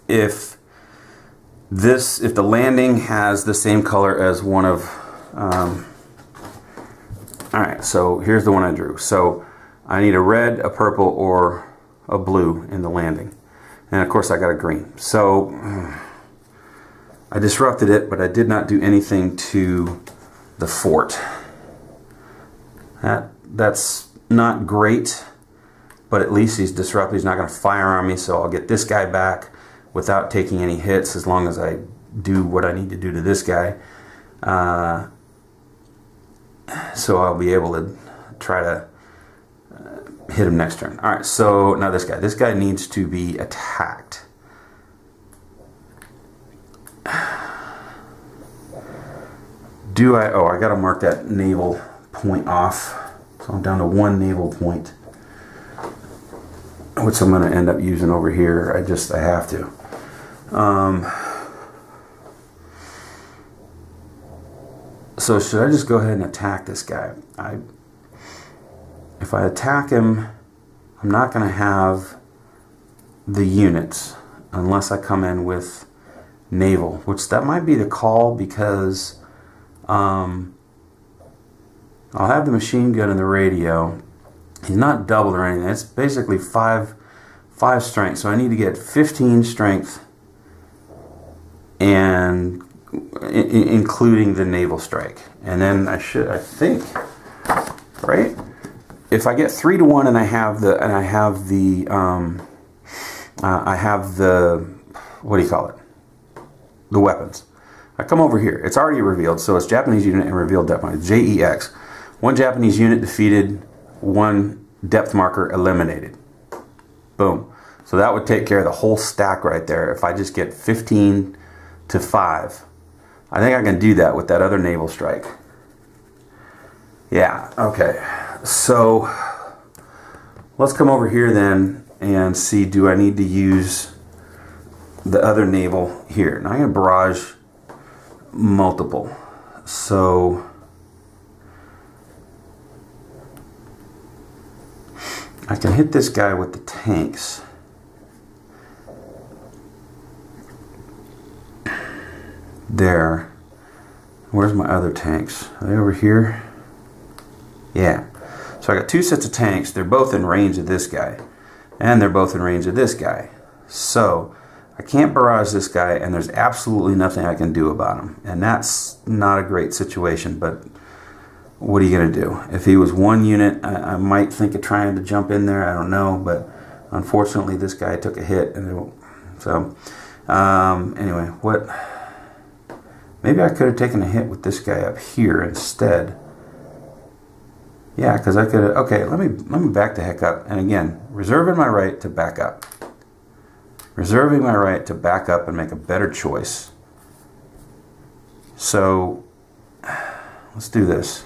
if the landing has the same color as one of, alright, so here's the one I drew. So I need a red, a purple, or a blue in the landing. And of course I got a green. So I disrupted it, but I did not do anything to the fort. That's not great, but at least he's disrupted. He's not going to fire on me, so I'll get this guy back without taking any hits as long as I do what I need to do to this guy. So I'll be able to try to hit him next turn. Alright, so now this guy. This guy needs to be attacked. I gotta mark that naval point off. So I'm down to 1 naval point, which I'm gonna end up using over here. I have to. So should I just go ahead and attack this guy? If I attack him, I'm not going to have the units unless I come in with naval, which that might be the call, because I'll have the machine gun and the radio. He's not doubled or anything. It's basically five strength. So I need to get 15 strength, and including the naval strike. And then I think, right? If I get 3 to 1 and I have the what do you call it? The weapons. I come over here. It's already revealed, so it's Japanese unit and revealed depth marker. JEX. 1 Japanese unit defeated, 1 depth marker eliminated. Boom. So that would take care of the whole stack right there. If I just get 15 to 5. I think I can do that with that other naval strike. Yeah, okay. So let's come over here then and see, do I need to use the other naval here? Now I'm going to barrage multiple. So I can hit this guy with the tanks. There. Where's my other tanks? Are they over here? Yeah. So I got 2 sets of tanks. They're both in range of this guy. And they're both in range of this guy. So I can't barrage this guy, and there's absolutely nothing I can do about him. And that's not a great situation, but what are you going to do? If he was 1 unit, I might think of trying to jump in there. I don't know, but unfortunately this guy took a hit. And so anyway, what... Maybe I could have taken a hit with this guy up here instead. Yeah, because I could have... Okay, let me back the heck up. And again, reserving my right to back up. Reserving my right to back up and make a better choice. So, let's do this.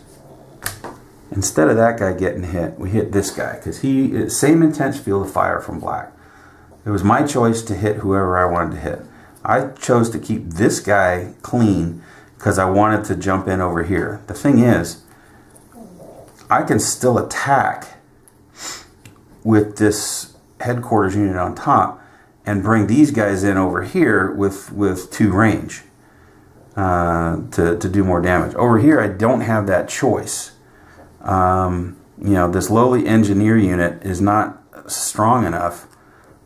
Instead of that guy getting hit, we hit this guy. Because he... Same intense field of fire from black. It was my choice to hit whoever I wanted to hit. I chose to keep this guy clean because I wanted to jump in over here. The thing is, I can still attack with this headquarters unit on top and bring these guys in over here with 2 range to do more damage. Over here, I don't have that choice. You know, this lowly engineer unit is not strong enough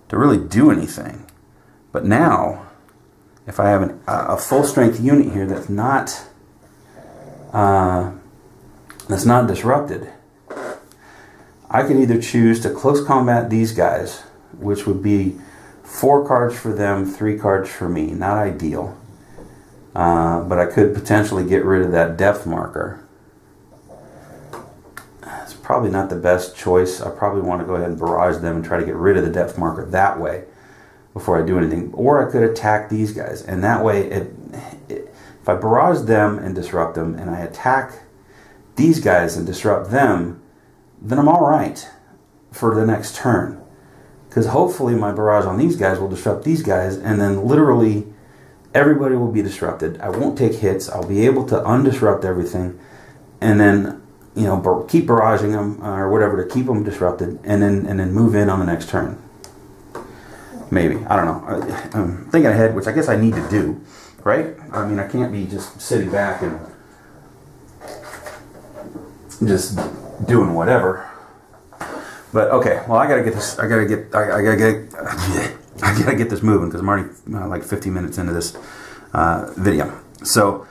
to really do anything. But now, if I have a full strength unit here that's not disrupted, I can either choose to close combat these guys, which would be 4 cards for them, 3 cards for me. Not ideal, but I could potentially get rid of that depth marker. It's probably not the best choice. I probably want to go ahead and barrage them and try to get rid of the depth marker that way before I do anything. Or I could attack these guys, and that way if I barrage them and disrupt them, and I attack these guys and disrupt them, then I'm alright for the next turn. Because hopefully my barrage on these guys will disrupt these guys, and then literally everybody will be disrupted. I won't take hits. I'll be able to undisrupt everything, and then, you know, keep barraging them or whatever to keep them disrupted, and then move in on the next turn. Maybe. I don't know. I'm thinking ahead, which I guess I need to do, right? I mean, I can't be just sitting back and just doing whatever. But okay, well, I gotta get this. I gotta get this moving because I'm already like 15 minutes into this video. So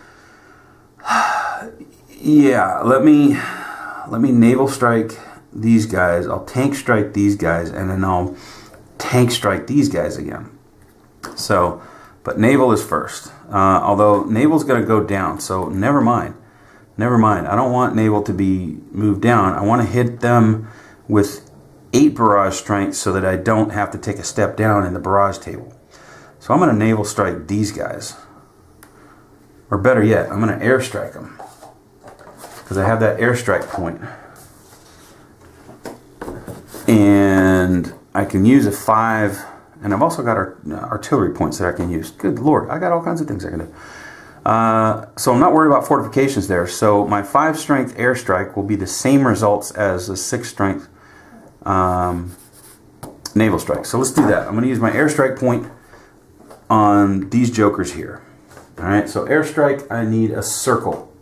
yeah, let me naval strike these guys. I'll tank strike these guys, and then I'll tank strike these guys again. So, but naval is first. Although naval's going to go down, so never mind. Never mind. I don't want naval to be moved down. I want to hit them with 8 barrage strength so that I don't have to take a step down in the barrage table. So I'm going to naval strike these guys. Or better yet, I'm going to airstrike them. Because I have that airstrike point. And I can use a 5, and I've also got artillery points that I can use. Good Lord, I got all kinds of things I can do. So I'm not worried about fortifications there. So my 5 strength airstrike will be the same results as a 6 strength naval strike. So let's do that. I'm going to use my airstrike point on these jokers here. Alright, so airstrike, I need a circle.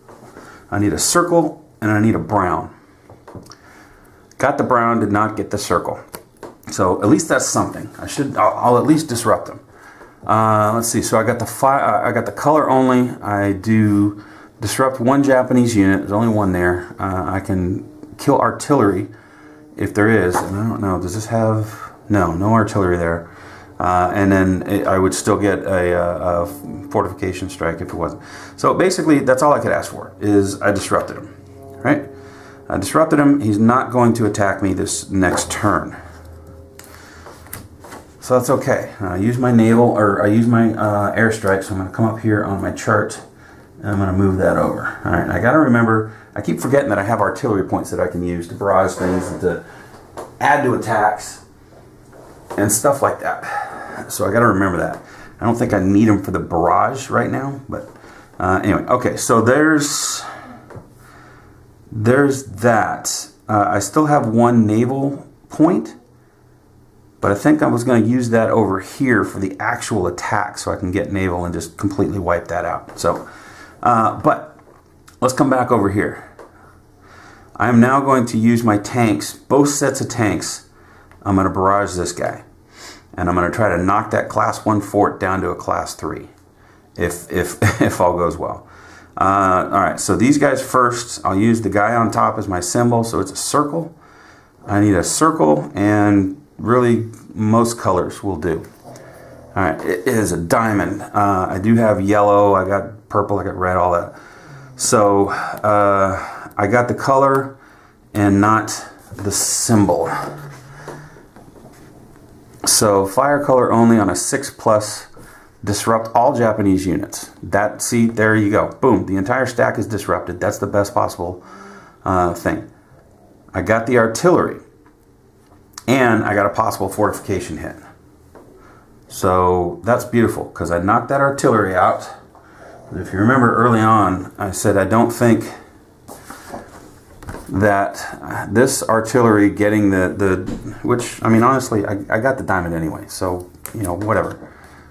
I need a circle and I need a brown. Got the brown, did not get the circle. So at least that's something. I'll at least disrupt them. Let's see. So I got the color only. I do disrupt one Japanese unit. There's only one there. I can kill artillery if there is. And I don't know. Does this have no artillery there? And then I would still get a fortification strike if it wasn't. So basically, that's all I could ask for. Is I disrupted him, right? I disrupted him. He's not going to attack me this next turn. So that's okay. I use my naval, or I use my airstrike, so I'm going to come up here on my chart, and I'm going to move that over. All right, I got to remember, I keep forgetting that I have artillery points that I can use to barrage things and to add to attacks and stuff like that. So I got to remember that. I don't think I need them for the barrage right now, but anyway, okay, so there's that. I still have one naval point, but I think I was going to use that over here for the actual attack so I can get naval and just completely wipe that out. So, but let's come back over here. I'm now going to use my tanks, both sets of tanks. I'm going to barrage this guy. And I'm going to try to knock that class 1 fort down to a class 3, if all goes well. All right, so these guys first. I'll use the guy on top as my symbol, so it's a circle. I need a circle, and really most colors will do. All right, it is a diamond. I do have yellow, I got purple, I got red, all that. So I got the color and not the symbol. So fire color only on a 6+, disrupt all Japanese units. See, there you go. Boom, the entire stack is disrupted. That's the best possible thing. I got the artillery, and I got a possible fortification hit. So that's beautiful, because I knocked that artillery out. If you remember early on, I said I don't think that this artillery getting which, I mean, honestly, I got the diamond anyway, so, you know, whatever.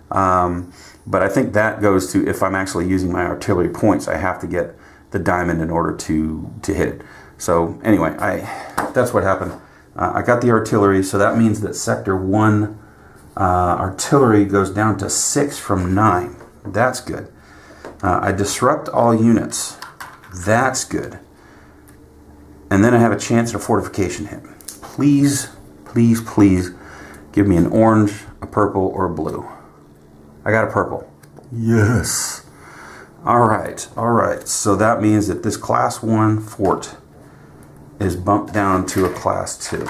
But I think that goes to, if I'm actually using my artillery points, I have to get the diamond in order to hit it. So anyway, that's what happened. I got the artillery, so that means that Sector 1 artillery goes down to 6 from 9. That's good. I disrupt all units. That's good. And then I have a chance at a fortification hit. Please, please, please give me an orange, a purple, or a blue. I got a purple. Yes. All right, all right. So that means that this class 1 fort is bumped down to a class 2.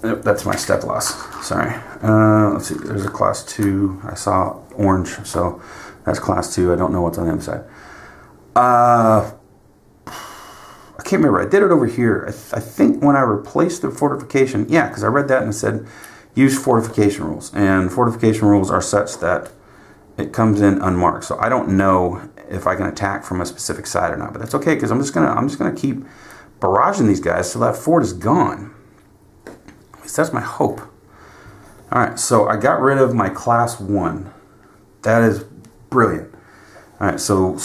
Yep, that's my step loss. Sorry. Let's see. There's a class 2. I saw orange, so that's class 2. I don't know what's on the other side. I can't remember. I did it over here. I think when I replaced the fortification, yeah, because I read that and it said use fortification rules, and fortification rules are such that it comes in unmarked. So I don't know if I can attack from a specific side or not, but that's okay, because I'm just gonna keep barraging these guys till that fort is gone. At least that's my hope. All right, so I got rid of my class 1. That is brilliant. All right, so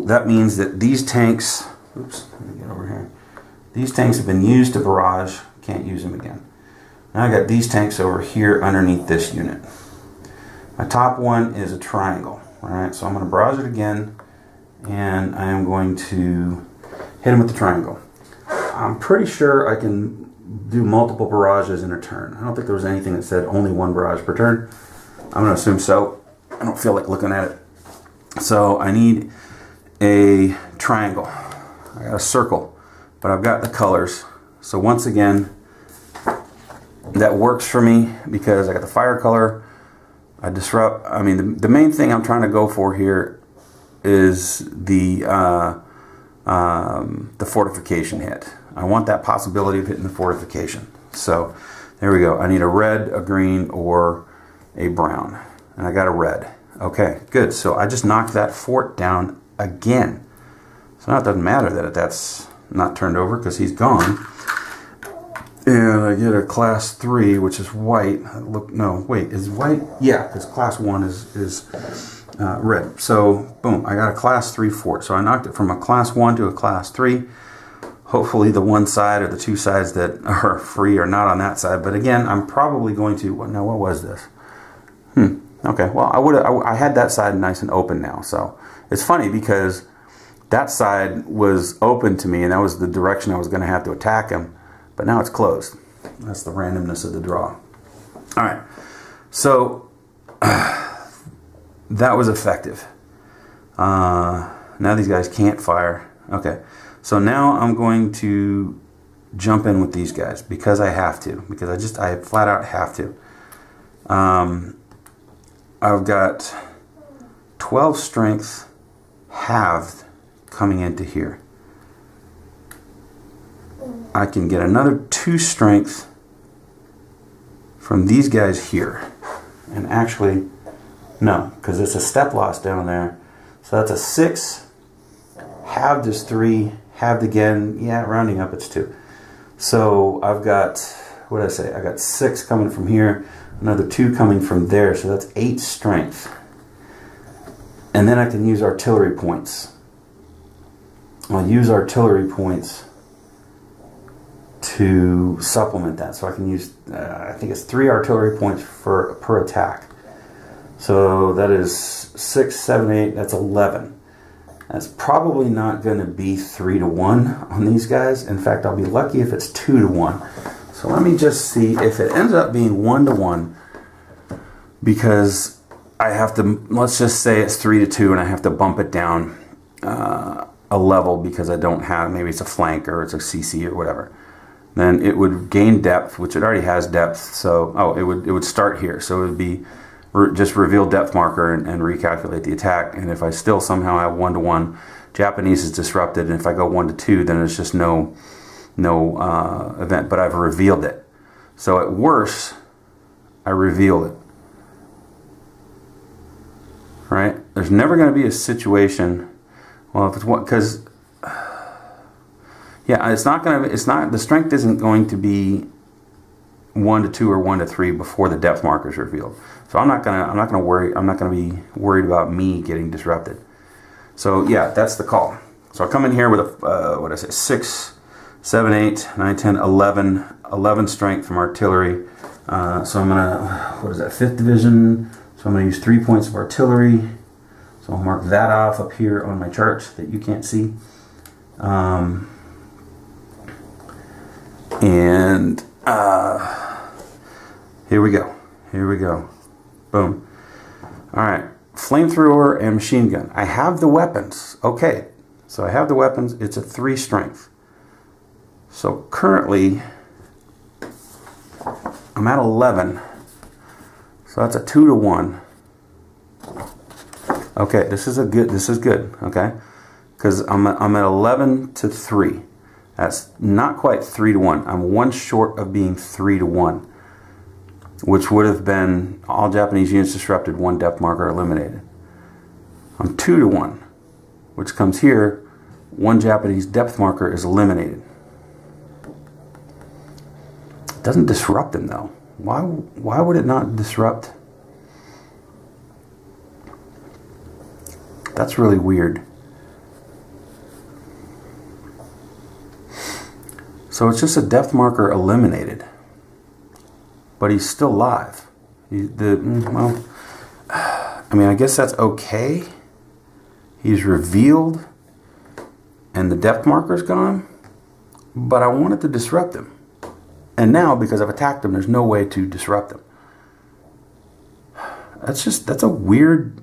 that means that these tanks. Oops, let me get over here. These tanks have been used to barrage. Can't use them again. Now I got these tanks over here underneath this unit. My top one is a triangle. All right, so I'm going to barrage it again, and I am going to hit him with the triangle. I'm pretty sure I can do multiple barrages in a turn. I don't think there was anything that said only one barrage per turn. I'm going to assume so. I don't feel like looking at it. So I need a triangle. I got a circle, but I've got the colors. So once again, that works for me because I got the fire color. I disrupt. I mean, the main thing I'm trying to go for here is the fortification hit. I want that possibility of hitting the fortification. So there we go. I need a red, a green, or a brown, and I got a red. Okay, good. So I just knocked that fort down again. So now it doesn't matter that that's not turned over because he's gone. And I get a class 3, which is white. Look, no, wait, is white? Yeah, because class 1 is red. So boom, I got a class 3 fort. So I knocked it from a class 1 to a class 3. Hopefully the one side or the two sides that are free are not on that side. But again, I'm probably going to, now what was this? Okay, well I had that side nice and open now. So it's funny because that side was open to me and that was the direction I was going to have to attack him. But now it's closed. That's the randomness of the draw. All right, so that was effective. Now these guys can't fire. Okay, so now I'm going to jump in with these guys because I have to. Because I flat out have to. I've got 12 strength halved coming into here. I can get another 2 strength from these guys here. And actually, no, because it's a step loss down there. So that's a 6. Halved is 3. Halved again. Yeah, rounding up, it's 2. So I've got, what did I say? I got 6 coming from here. Another 2 coming from there. So that's 8 strength. And then I can use artillery points. I'll use artillery points to supplement that. So I can use, I think it's 3 artillery points per attack. So that is 6, 7, 8, that's 11. That's probably not going to be 3 to 1 on these guys. In fact, I'll be lucky if it's 2 to 1. So let me just see if it ends up being 1 to 1, because I have to, let's just say it's 3 to 2 and I have to bump it down a level because I don't have, maybe it's a flank or it's a CC or whatever. Then it would gain depth, which it already has depth. So, it would start here. So it would be just reveal depth marker and recalculate the attack. And if I still somehow have 1 to 1, Japanese is disrupted. And if I go 1 to 2, then it's just no event. But I've revealed it. So at worst, I reveal it. Right? There's never going to be a situation. Well, if it's one, because yeah, it's not going to. It's not, the strength isn't going to be 1 to 2 or 1 to 3 before the depth marker is revealed. So I'm not gonna worry. I'm not gonna be worried about me getting disrupted. So yeah, that's the call. So I come in here with a what did I say, 6, 7, 8, 9, 10, 11 strength from artillery. So I'm gonna, what is that, 5th division. So I'm gonna use 3 points of artillery. So I'll mark that off up here on my chart that you can't see. And here we go. Here we go. Boom. All right. Flamethrower and machine gun. I have the weapons. Okay. So I have the weapons. It's a 3 strength. So currently, I'm at 11. So that's a 2 to 1. Okay. This is good. Okay. Because I'm at 11 to 3. That's not quite 3 to 1. I'm 1 short of being 3 to 1. Which would have been all Japanese units disrupted, 1 depth marker eliminated. I'm 2 to 1, which comes here, 1 Japanese depth marker is eliminated. It doesn't disrupt them though. Why would it not disrupt? That's really weird. So it's just a depth marker eliminated. But he's still alive. Well, I mean, I guess that's okay. He's revealed, and the depth marker's gone. But I wanted to disrupt him. And now, because I've attacked him, there's no way to disrupt him. That's a weird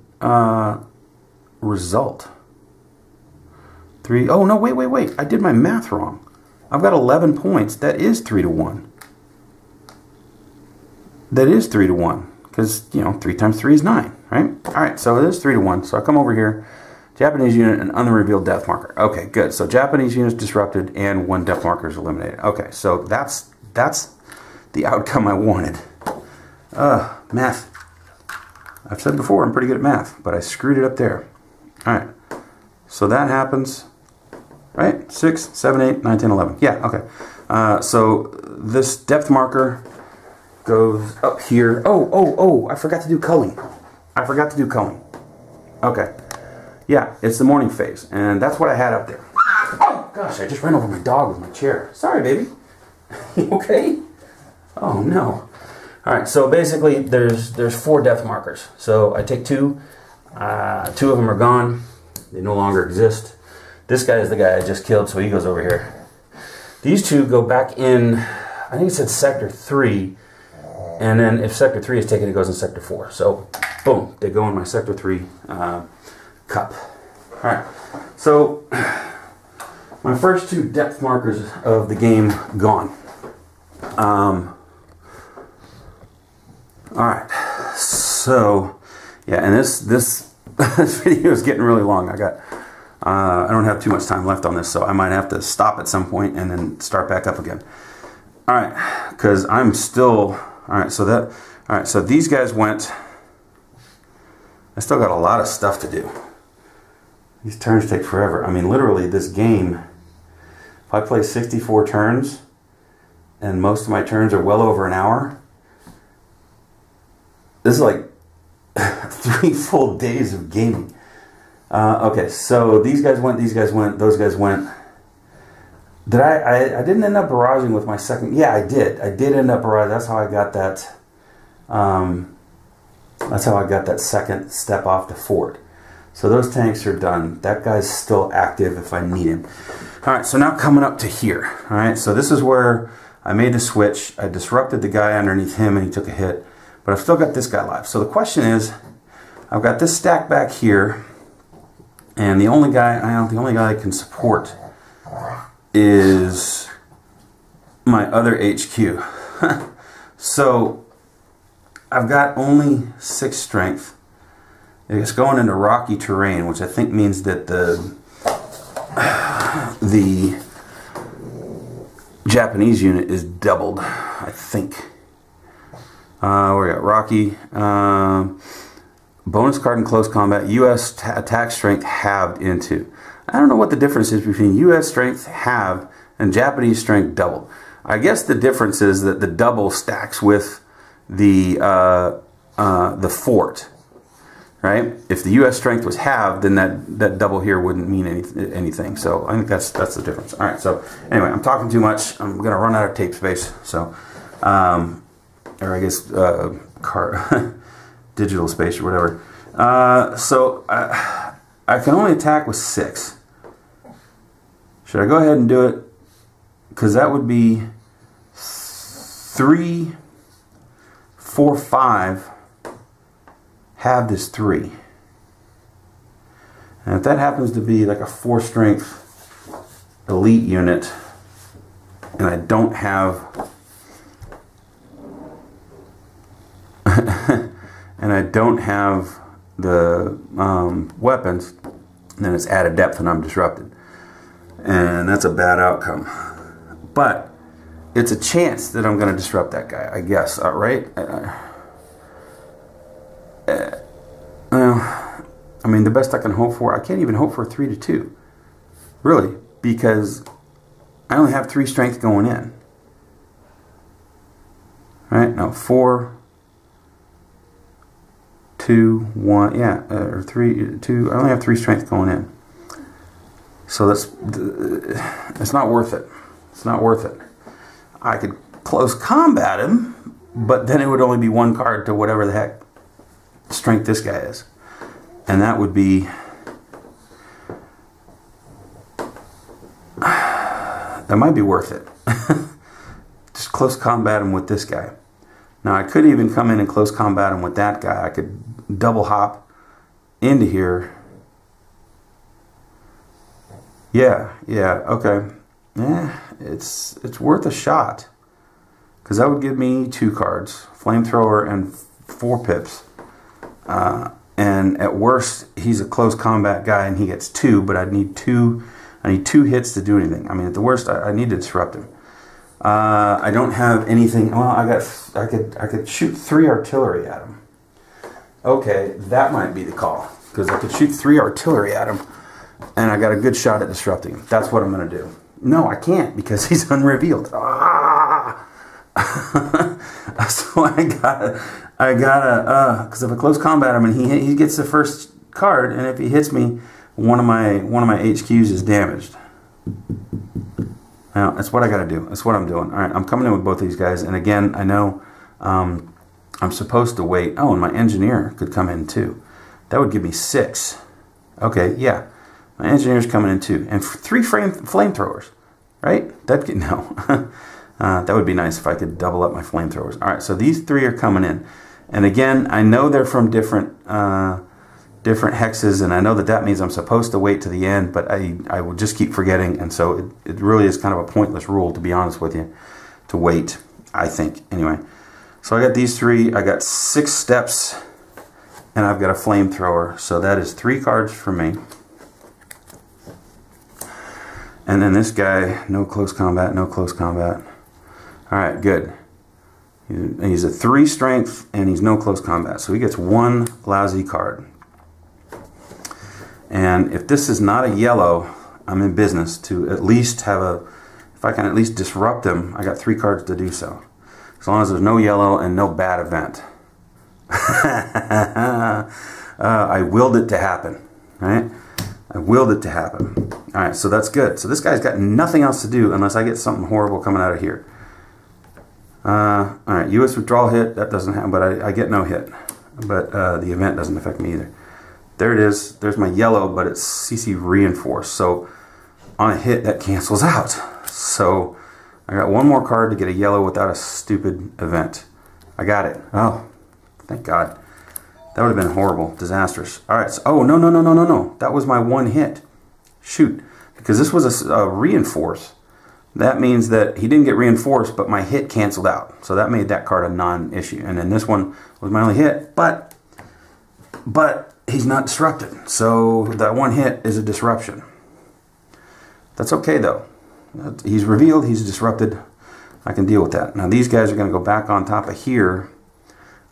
result. 3, oh no, wait. I did my math wrong. I've got 11 points. That is 3 to 1. That is 3 to 1, because, 3 times 3 is 9, right? All right, so it is 3 to 1. So I come over here, Japanese unit and unrevealed depth marker. Okay, good. So Japanese units disrupted and 1 depth marker is eliminated. Okay, so that's the outcome I wanted. Math. I've said before I'm pretty good at math, but I screwed it up there. All right, so that happens, right? 6, 7, 8, 9, 10, 11. Yeah, okay. So this depth marker goes up here. Oh, I forgot to do culling. Okay. Yeah, it's the morning phase, and that's what I had up there. Oh, gosh, I just ran over my dog with my chair. Sorry, baby. You okay? Oh, no. All right, so basically there's 4 depth markers. So I take 2. 2 of them are gone. They no longer exist. This guy is the guy I just killed, so he goes over here. These 2 go back in, I think it said sector 3, and then if sector 3 is taken, it goes in sector 4. So, boom, they go in my sector 3 cup. All right, so my first 2 depth markers of the game gone. All right, so yeah, and this this video is getting really long. I don't have too much time left on this, so I might have to stop at some point and then start back up again. All right, because I'm still all right. So these guys went. I still got a lot of stuff to do. These turns take forever. I mean, literally, this game. If I play 64 turns, and most of my turns are well over an hour. This is like 3 full days of gaming. Okay, so these guys went, those guys went. Did I didn't end up barraging with my second. Yeah, I did. I did end up barraging. That's how I got that. That's how I got that second step off the fort. So those tanks are done. That guy's still active if I need him. All right, so now coming up to here. All right, so this is where I made the switch. I disrupted the guy underneath him and he took a hit. But I've still got this guy alive. So the question is, I've got this stack back here, and the only guy I can support is my other HQ. So I've got only 6 strength. It's going into rocky terrain, which I think means that the Japanese unit is doubled, I think. We got Rocky. Bonus card in close combat. U.S. attack strength halved into. I don't know what the difference is between U.S. strength halved and Japanese strength doubled. I guess the difference is that the double stacks with the fort. Right? If the U.S. strength was halved, then that double here wouldn't mean anything. So I think that's the difference. All right. So anyway, I'm talking too much. I'm gonna run out of tape space. So. Or I guess digital space or whatever. So I can only attack with 6. Should I go ahead and do it? Because that would be 3, 4, 5. Halved is 3. And if that happens to be like a 4 strength elite unit, and I don't have the weapons, then it's added depth and I'm disrupted. And that's a bad outcome. But it's a chance that I'm going to disrupt that guy, I guess, right? I mean, the best I can hope for, I can't even hope for a 3-2. Really, because I only have 3 strength going in. Right? No, 4... 2, 1, yeah, or 3, 2. I only have 3 strength going in, so it's not worth it. It's not worth it. I could close combat him, but then it would only be 1 card to whatever the heck strength this guy is, and that would be that might be worth it. Just close combat him with this guy. Now I could even come in and close combat him with that guy. I could double hop into here. Yeah, okay. Yeah, it's worth a shot. Because that would give me 2 cards. Flamethrower and 4 pips. And at worst, he's a close combat guy and he gets 2, but I need 2 hits to do anything. I mean, at the worst, I need to disrupt him. I don't have anything. Well, I could shoot 3 artillery at him. Okay, that might be the call, because I could shoot 3 artillery at him, and I got a good shot at disrupting him. That's what I'm going to do. No, I can't, because he's unrevealed. Ah! So I gotta, because if I close combat him and he gets the first card, and if he hits me, one of my HQs is damaged. Now, that's what I got to do. That's what I'm doing. All right, I'm coming in with both these guys, and again, I know I'm supposed to wait. Oh, and my engineer could come in too. That would give me 6. Okay, yeah. My engineer's coming in too. And 3 flamethrowers, right? No. That would be nice if I could double up my flamethrowers. All right, so these 3 are coming in. And again, I know they're from different hexes, and I know that means I'm supposed to wait to the end, but I will just keep forgetting, and so it really is kind of a pointless rule, to be honest with you, to wait, I think. Anyway, so I got these 3, I got 6 steps, and I've got a flamethrower, so that is 3 cards for me. And then this guy, no close combat, no close combat. Alright, good. He's a 3 strength, and he's no close combat, so he gets 1 lousy card. And if this is not a yellow, I'm in business to at least have if I can at least disrupt him, I got 3 cards to do so. As long as there's no yellow and no bad event. I willed it to happen, right? I willed it to happen. Alright, so that's good. So this guy's got nothing else to do unless I get something horrible coming out of here. Alright, US withdrawal hit, that doesn't happen, but I get no hit. But the event doesn't affect me either. There it is. There's my yellow, but it's CC reinforced. So on a hit, that cancels out. So I got 1 more card to get a yellow without a stupid event. I got it. Oh, thank God. That would have been horrible, disastrous. All right. So, oh, no. That was my 1 hit. Shoot. Because this was a reinforce. That means that he didn't get reinforced, but my hit canceled out. So that made that card a non-issue. And then this one was my only hit, but he's not disrupted, so that 1 hit is a disruption. That's okay though. He's revealed, he's disrupted. I can deal with that. Now these guys are going to go back on top of here.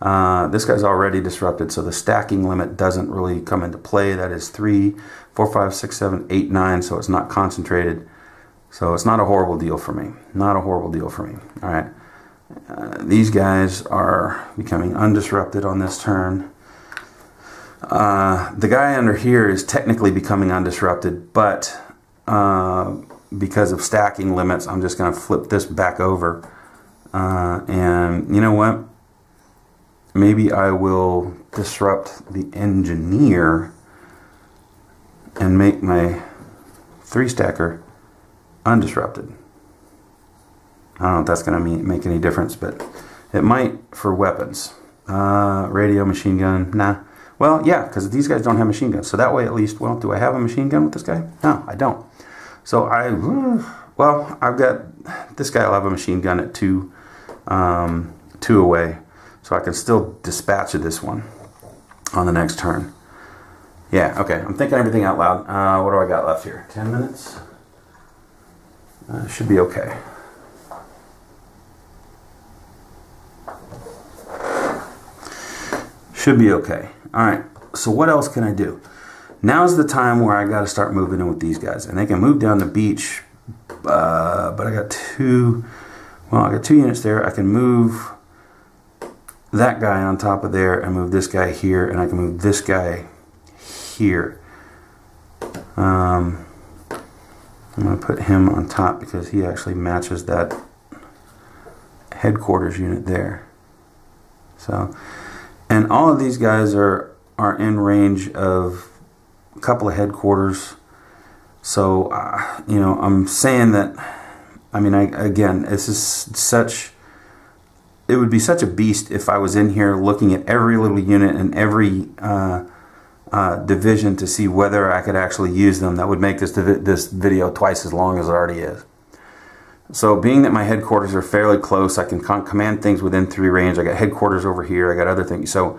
This guy's already disrupted, so the stacking limit doesn't really come into play. That is 3, 4, 5, 6, 7, 8, 9, so it's not concentrated. So it's not a horrible deal for me. Not a horrible deal for me. All right. These guys are becoming undisrupted on this turn. The guy under here is technically becoming undisrupted, but because of stacking limits, I'm just going to flip this back over. And you know what? Maybe I will disrupt the engineer and make my 3-stacker undisrupted. I don't know if that's going to make any difference, but it might for weapons. Radio, machine gun, nah. Well, yeah, because these guys don't have machine guns. So that way at least, well, do I have a machine gun with this guy? No, I don't. So I've got, this guy will have a machine gun at 2 away. So I can still dispatch this one on the next turn. Yeah, okay, I'm thinking everything out loud. What do I got left here? 10 minutes? Should be okay. Should be okay. Alright, so what else can I do? Now's the time where I got to start moving in with these guys. And they can move down the beach, but I got 2 units there. I can move that guy on top of there and move this guy here, and I can move this guy here. I'm going to put him on top because he actually matches that headquarters unit there. So, and all of these guys are in range of a couple of headquarters. So, you know, I'm saying that, I mean, again, this is such, it would be such a beast if I was in here looking at every little unit and every division to see whether I could actually use them. That would make this video twice as long as it already is. So being that my headquarters are fairly close, I can command things within 3 range. I got headquarters over here, I got other things. So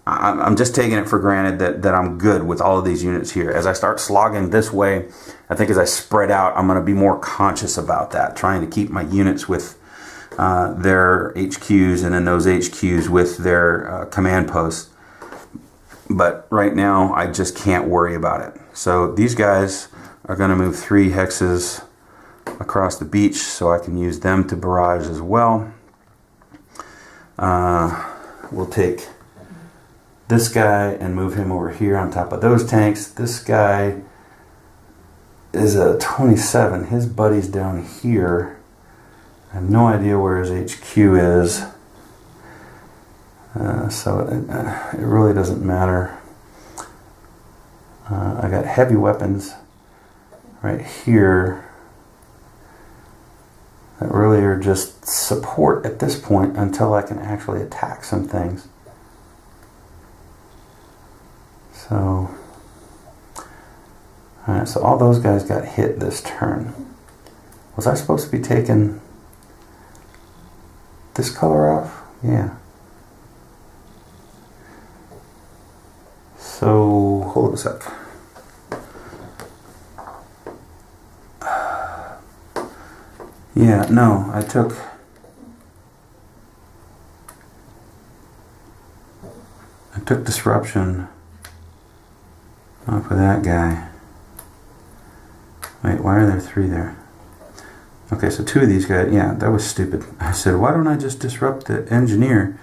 I'm just taking it for granted that I'm good with all of these units here. As I start slogging this way, I think as I spread out, I'm going to be more conscious about that, trying to keep my units with their HQs, and then those HQs with their command posts. But right now, I just can't worry about it. So these guys are going to move 3 hexes across the beach, so I can use them to barrage as well. We'll take this guy and move him over here on top of those tanks. This guy is a 27. His buddy's down here. I have no idea where his HQ is. So it really doesn't matter. I got heavy weapons right here that really are just support at this point until I can actually attack some things. So, alright, so all those guys got hit this turn. Was I supposed to be taking this color off? Yeah. So, hold a sec. Yeah, no, I took disruption off of that guy. Wait, why are there 3 there? Okay, so 2 of these guys, yeah, that was stupid. I said, why don't I just disrupt the engineer?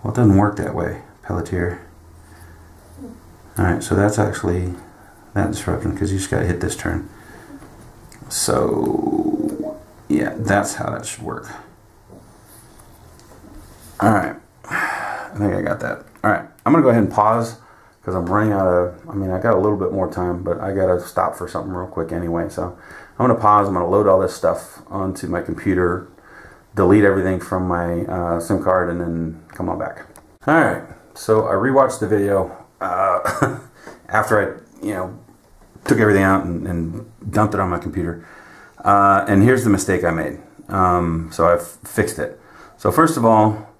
Well, it doesn't work that way, Pelletier. Alright, so that's actually that disruption because you just got hit this turn. So, yeah, that's how that should work. Alright, I think I got that. Alright, I'm going to go ahead and pause because I'm running out of, I mean, I got a little bit more time, but I got to stop for something real quick anyway. So I'm going to pause. I'm going to load all this stuff onto my computer, delete everything from my SIM card, and then come on back. Alright, so I rewatched the video after I, took everything out and dumped it on my computer. And here's the mistake I made. So I've fixed it. So first of all,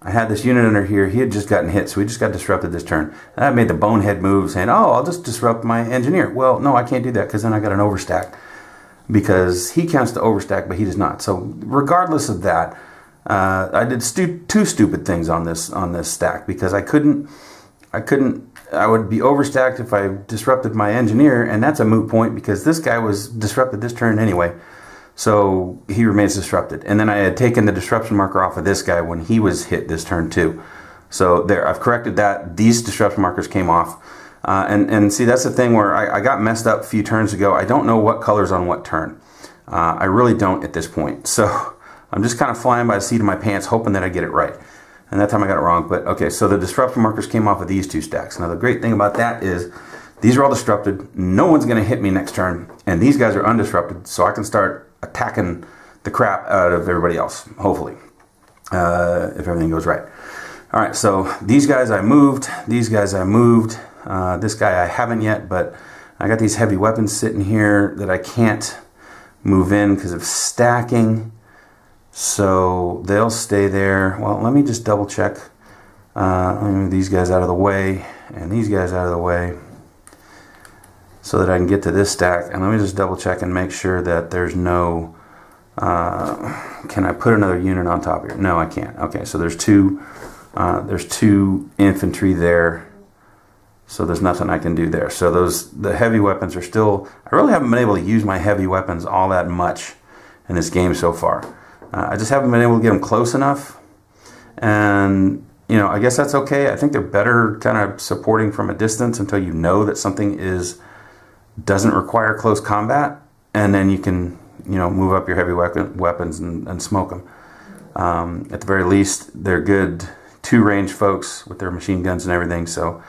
I had this unit under here. He had just gotten hit, so he just got disrupted this turn. And I made the bonehead move saying, oh, I'll just disrupt my engineer. Well, no, I can't do that because then I got an overstack. Because he counts the overstack, but he does not. So regardless of that, I did 2 stupid things on this stack because I would be overstacked if I disrupted my engineer, and that's a moot point because this guy was disrupted this turn anyway. So he remains disrupted. And then I had taken the disruption marker off of this guy when he was hit this turn too. So there, I've corrected that. These disruption markers came off. And see, that's the thing where I got messed up a few turns ago. I don't know what color's on what turn. I really don't at this point. So I'm just kind of flying by the seat of my pants hoping that I get it right. And that time I got it wrong. But okay, so the disruption markers came off of these 2 stacks. Now the great thing about that is these are all disrupted. No one's going to hit me next turn. And these guys are undisrupted. So I can start attacking the crap out of everybody else, hopefully, if everything goes right. All right, so these guys I moved. These guys I moved. This guy I haven't yet, but I got these heavy weapons sitting here that I can't move in because of stacking. So they'll stay there. Well, let me just double check. Let me move these guys out of the way and these guys out of the way so that I can get to this stack. And let me just double check and make sure that there's no... can I put another unit on top here? No, I can't. Okay, so there's two infantry there. So there's nothing I can do there. So the heavy weapons are still... I really haven't been able to use my heavy weapons all that much in this game so far. I just haven't been able to get them close enough. And, I guess that's okay. I think they're better kind of supporting from a distance until you know that something doesn't require close combat. And then you can, move up your heavy weapons and smoke them. At the very least, they're good 2-range folks with their machine guns and everything. So...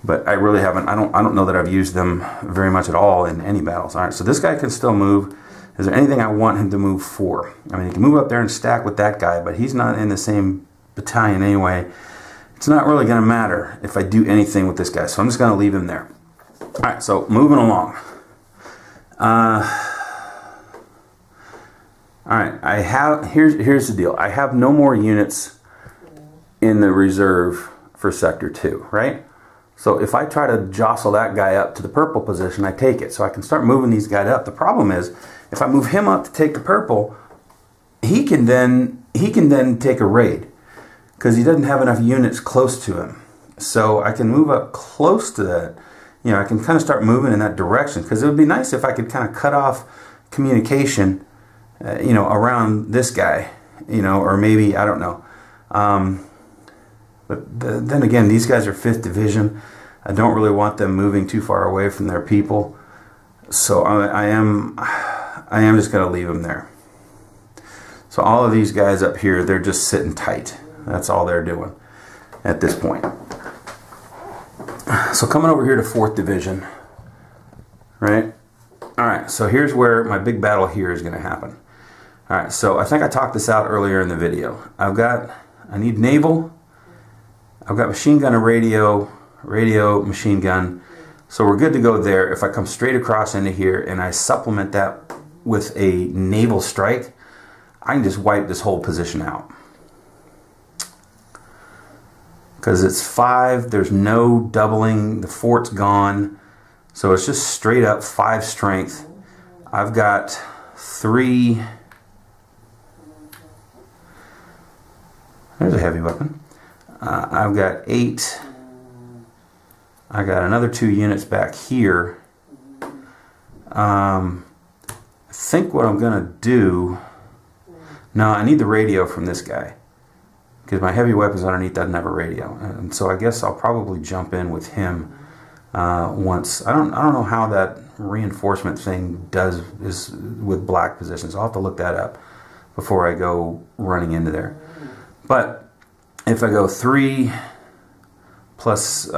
But I really haven't, I don't know that I've used them very much at all in any battles. All right, so this guy can still move. Is there anything I want him to move for? I mean, he can move up there and stack with that guy, but he's not in the same battalion anyway. It's not really going to matter if I do anything with this guy, so I'm just going to leave him there. All right, so moving along. All right, here's the deal. I have no more units in the reserve for Sector 2, right? So if I try to jostle that guy up to the purple position, I take it. So I can start moving these guys up. The problem is, if I move him up to take the purple, he can then take a raid because he doesn't have enough units close to him. So I can move up close to that. I can kind of start moving in that direction because it would be nice if I could kind of cut off communication, around this guy, or maybe, I don't know. But then again, these guys are 5th Division. I don't really want them moving too far away from their people. So I am just going to leave them there. So all of these guys up here, they're just sitting tight. That's all they're doing at this point. So coming over here to 4th Division, right? All right, so here's where my big battle here is going to happen. All right, so I think I talked this out earlier in the video. I need naval. I've got machine gun and radio, machine gun. So we're good to go there. If I come straight across into here and I supplement that with a naval strike, I can just wipe this whole position out. Because it's 5, there's no doubling, the fort's gone. So it's just straight up 5 strength. I've got 3. There's a heavy weapon. I've got 8. I got another 2 units back here. I think what I'm going to do... No, I need the radio from this guy. Because my heavy weapons underneath doesn't have a radio. And so I guess I'll probably jump in with him once. I don't know how that reinforcement thing is with black positions. I'll have to look that up before I go running into there. But if I go 3 plus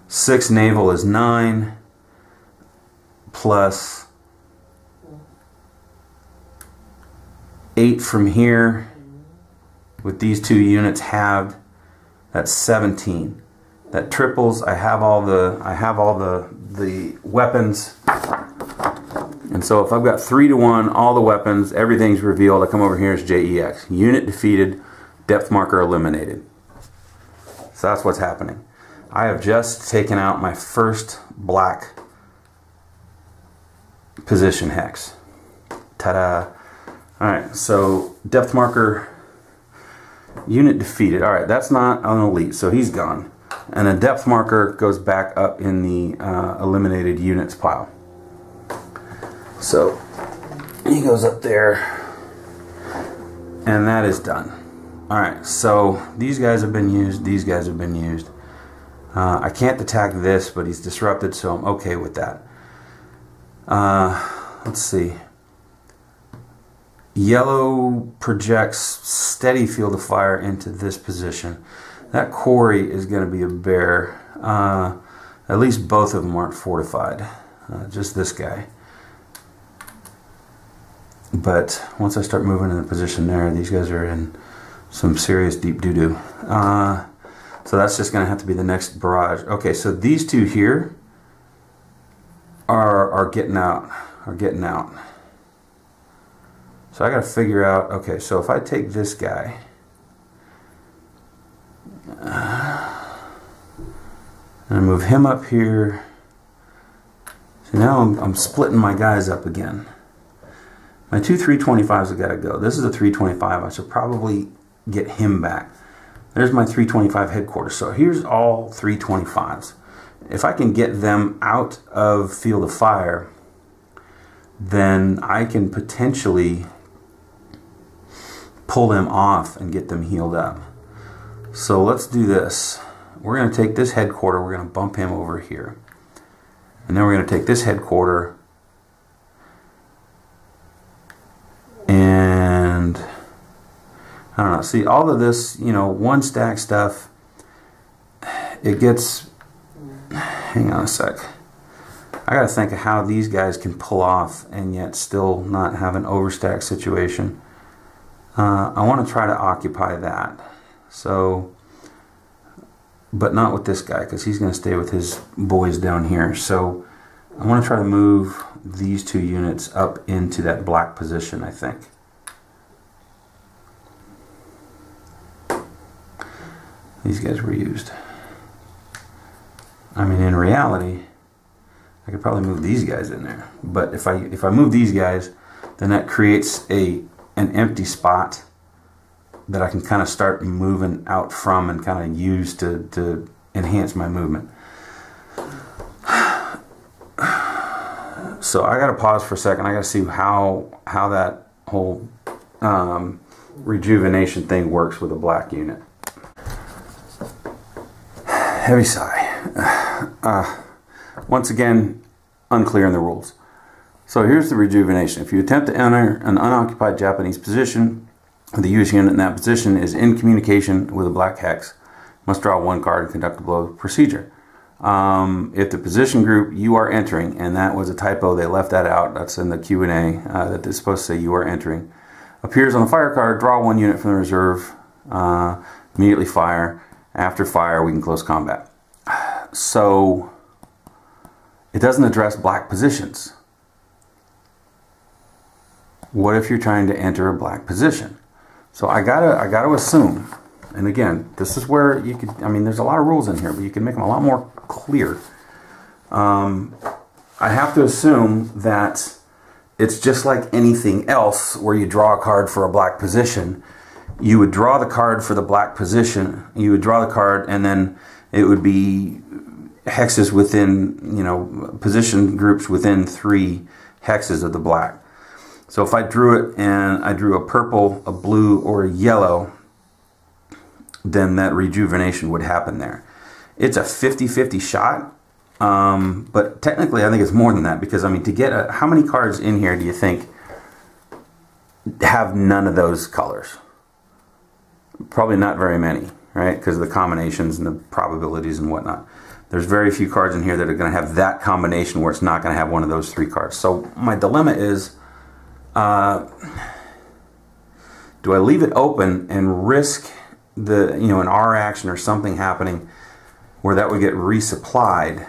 6 naval is 9 plus 8 from here with these 2 units halved, that's 17. That triples. I have all the weapons. And so if I've got 3-to-1, all the weapons, everything's revealed, I come over here, it's JEX. Unit defeated, depth marker eliminated. So that's what's happening. I have just taken out my first black position hex. Ta-da! Alright, so depth marker, unit defeated. Alright, that's not an elite, so he's gone. And a depth marker goes back up in the eliminated units pile. So he goes up there, and that is done. Alright, so these guys have been used, these guys have been used. I can't attack this, but he's disrupted, so I'm okay with that. Let's see. Yellow projects steady field of fire into this position. That quarry is going to be a bear. At least both of them aren't fortified. Just this guy. But once I start moving in the position there, these guys are in some serious deep doo-doo. So that's just going to have to be the next barrage. Okay, so these 2 here are getting out. So I got to figure out, okay, so if I take this guy, and I move him up here, so now I'm splitting my guys up again. My 2 325s have got to go. This is a 325. I should probably get him back. There's my 325 headquarters. So here's all 325s. If I can get them out of field of fire, then I can potentially pull them off and get them healed up. So let's do this. We're going to take this headquarter, we're going to bump him over here. And then we're going to take this headquarter and I don't know, see all of this, you know, 1 stack stuff, it gets, hang on a sec. I got to think of how these guys can pull off and yet still not have an overstack situation. I want to try to occupy that. So, but not with this guy because he's going to stay with his boys down here. So I want to try to move these 2 units up into that black position, I think. These guys were used. I mean, in reality, I could probably move these guys in there. But if I move these guys, then that creates an empty spot that I can kind of start moving out from and kind of use to enhance my movement. So I got to pause for a second. I got to see how that whole rejuvenation thing works with a black unit. Heavy sigh. Once again, unclear in the rules. So here's the rejuvenation. If you attempt to enter an unoccupied Japanese position, the US unit in that position is in communication with a black hex, must draw one card and conduct a blow procedure. If the position group you are entering, and that was a typo, they left that out, that's in the Q&A, that they're supposed to say you are entering, appears on the fire card, draw one unit from the reserve, immediately fire. After fire, we can close combat. So it doesn't address black positions. What if you're trying to enter a black position? So I gotta assume, and again, this is where you could, I mean, there's a lot of rules in here, but you can make them a lot more clear. I have to assume that it's just like anything else where you draw a card for a black position. You would draw the card for the black position, you would draw the card, and then it would be hexes within, you know, position groups within 3 hexes of the black. So if I drew it and I drew a purple, a blue, or a yellow, then that rejuvenation would happen there. It's a 50-50 shot, but technically I think it's more than that, because I mean, to get how many cards in here do you think have none of those colors? Probably not very many, right? Because of the combinations and the probabilities and whatnot. There's very few cards in here that are going to have that combination where it's not going to have one of those 3 cards. So my dilemma is, do I leave it open and risk the, you know, an R action or something happening where that would get resupplied,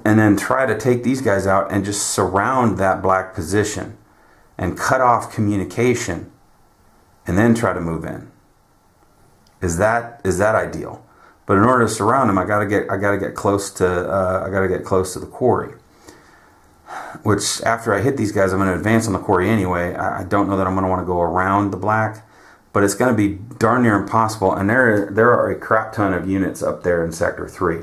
and then try to take these guys out and just surround that black position and cut off communication and then try to move in? Is that ideal? But in order to surround them, I gotta get close to the quarry. Which, after I hit these guys, I'm going to advance on the quarry anyway. I don't know that I'm going to want to go around the black, but it's going to be darn near impossible. And there are a crap ton of units up there in Sector 3.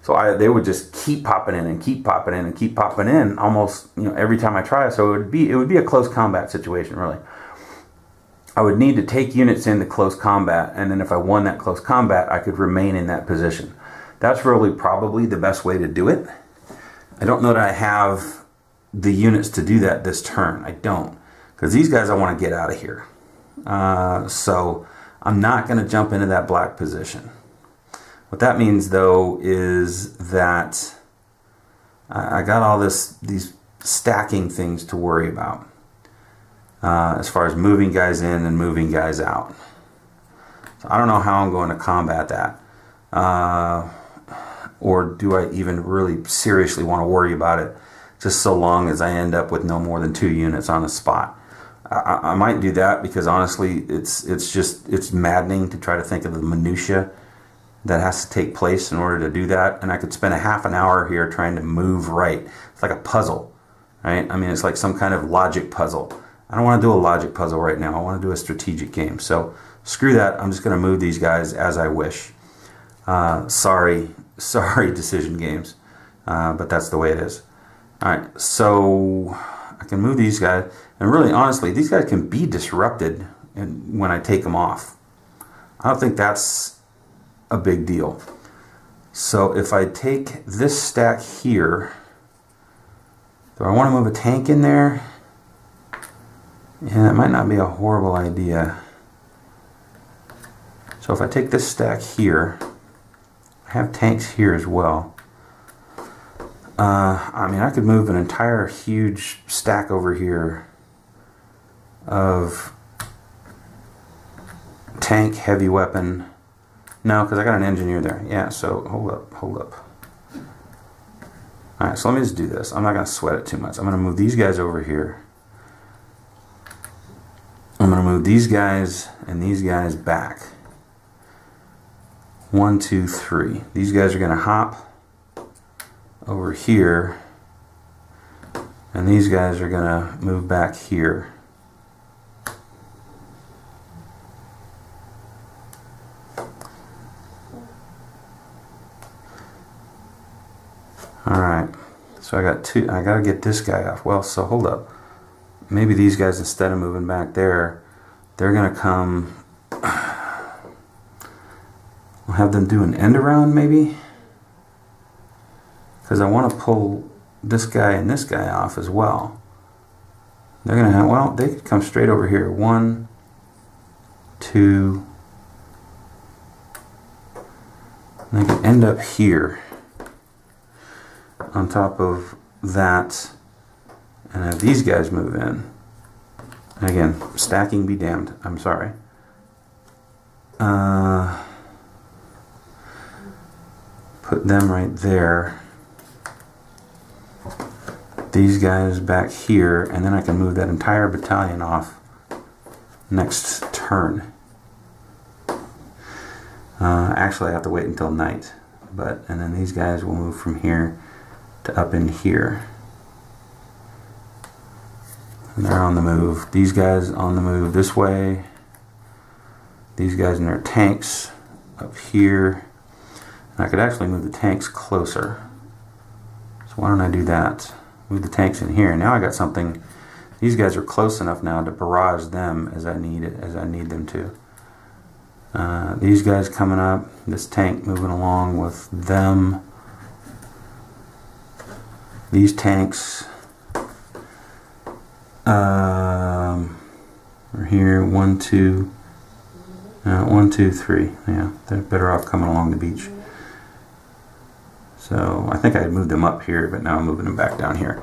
So they would just keep popping in and keep popping in and keep popping in almost, you know, every time I try. So it would be a close combat situation, really. I would need to take units into close combat, and then if I won that close combat, I could remain in that position. That's really probably the best way to do it. I don't know that I have the units to do that this turn. I don't, because these guys I want to get out of here. So I'm not going to jump into that black position. What that means, though, is that I got all these stacking things to worry about as far as moving guys in and moving guys out. So I don't know how I'm going to combat that. Or do I even really seriously want to worry about it, just so long as I end up with no more than 2 units on a spot. I might do that, because honestly it's maddening to try to think of the minutia that has to take place in order to do that, and I could spend a half an hour here trying to move right. It's like a puzzle, right? I mean, it's like some kind of logic puzzle. I don't want to do a logic puzzle right now. I want to do a strategic game. So screw that. I'm just going to move these guys as I wish. Sorry decision games, but that's the way it is. Alright, so I can move these guys, and really honestly these guys can be disrupted when I take them off. I don't think that's a big deal. So if I take this stack here, do I want to move a tank in there? Yeah, that might not be a horrible idea. So if I take this stack here, I have tanks here as well. I mean, I could move an entire huge stack over here of tank, heavy weapon. No, because I got an engineer there. Yeah, so hold up. Alright, so let me just do this. I'm not going to sweat it too much. I'm going to move these guys over here. I'm going to move these guys and these guys back. 1, 2, 3. These guys are going to hop over here, and these guys are going to move back here. Alright, so I got 2. I got to get this guy off. Well, so hold up. Maybe these guys, instead of moving back there, they're going to come. I'll have them do an end around maybe, because I want to pull this guy and this guy off as well. They're going to have, well, they could come straight over here. 1, 2, and they can end up here on top of that, and have these guys move in. And again, stacking be damned. I'm sorry. Put them right there. These guys back here, and then I can move that entire battalion off next turn. Actually, I have to wait until night, and then these guys will move from here to up in here. And they're on the move. These guys on the move this way. These guys in their tanks up here. And I could actually move the tanks closer. So why don't I do that? Move the tanks in here. Now I got something. These guys are close enough now to barrage them as I need them to. These guys coming up. This tank moving along with them. These tanks are here. 1, 2. 1, 2, 3. Yeah, they're better off coming along the beach. So I think I had moved them up here, but now I'm moving them back down here.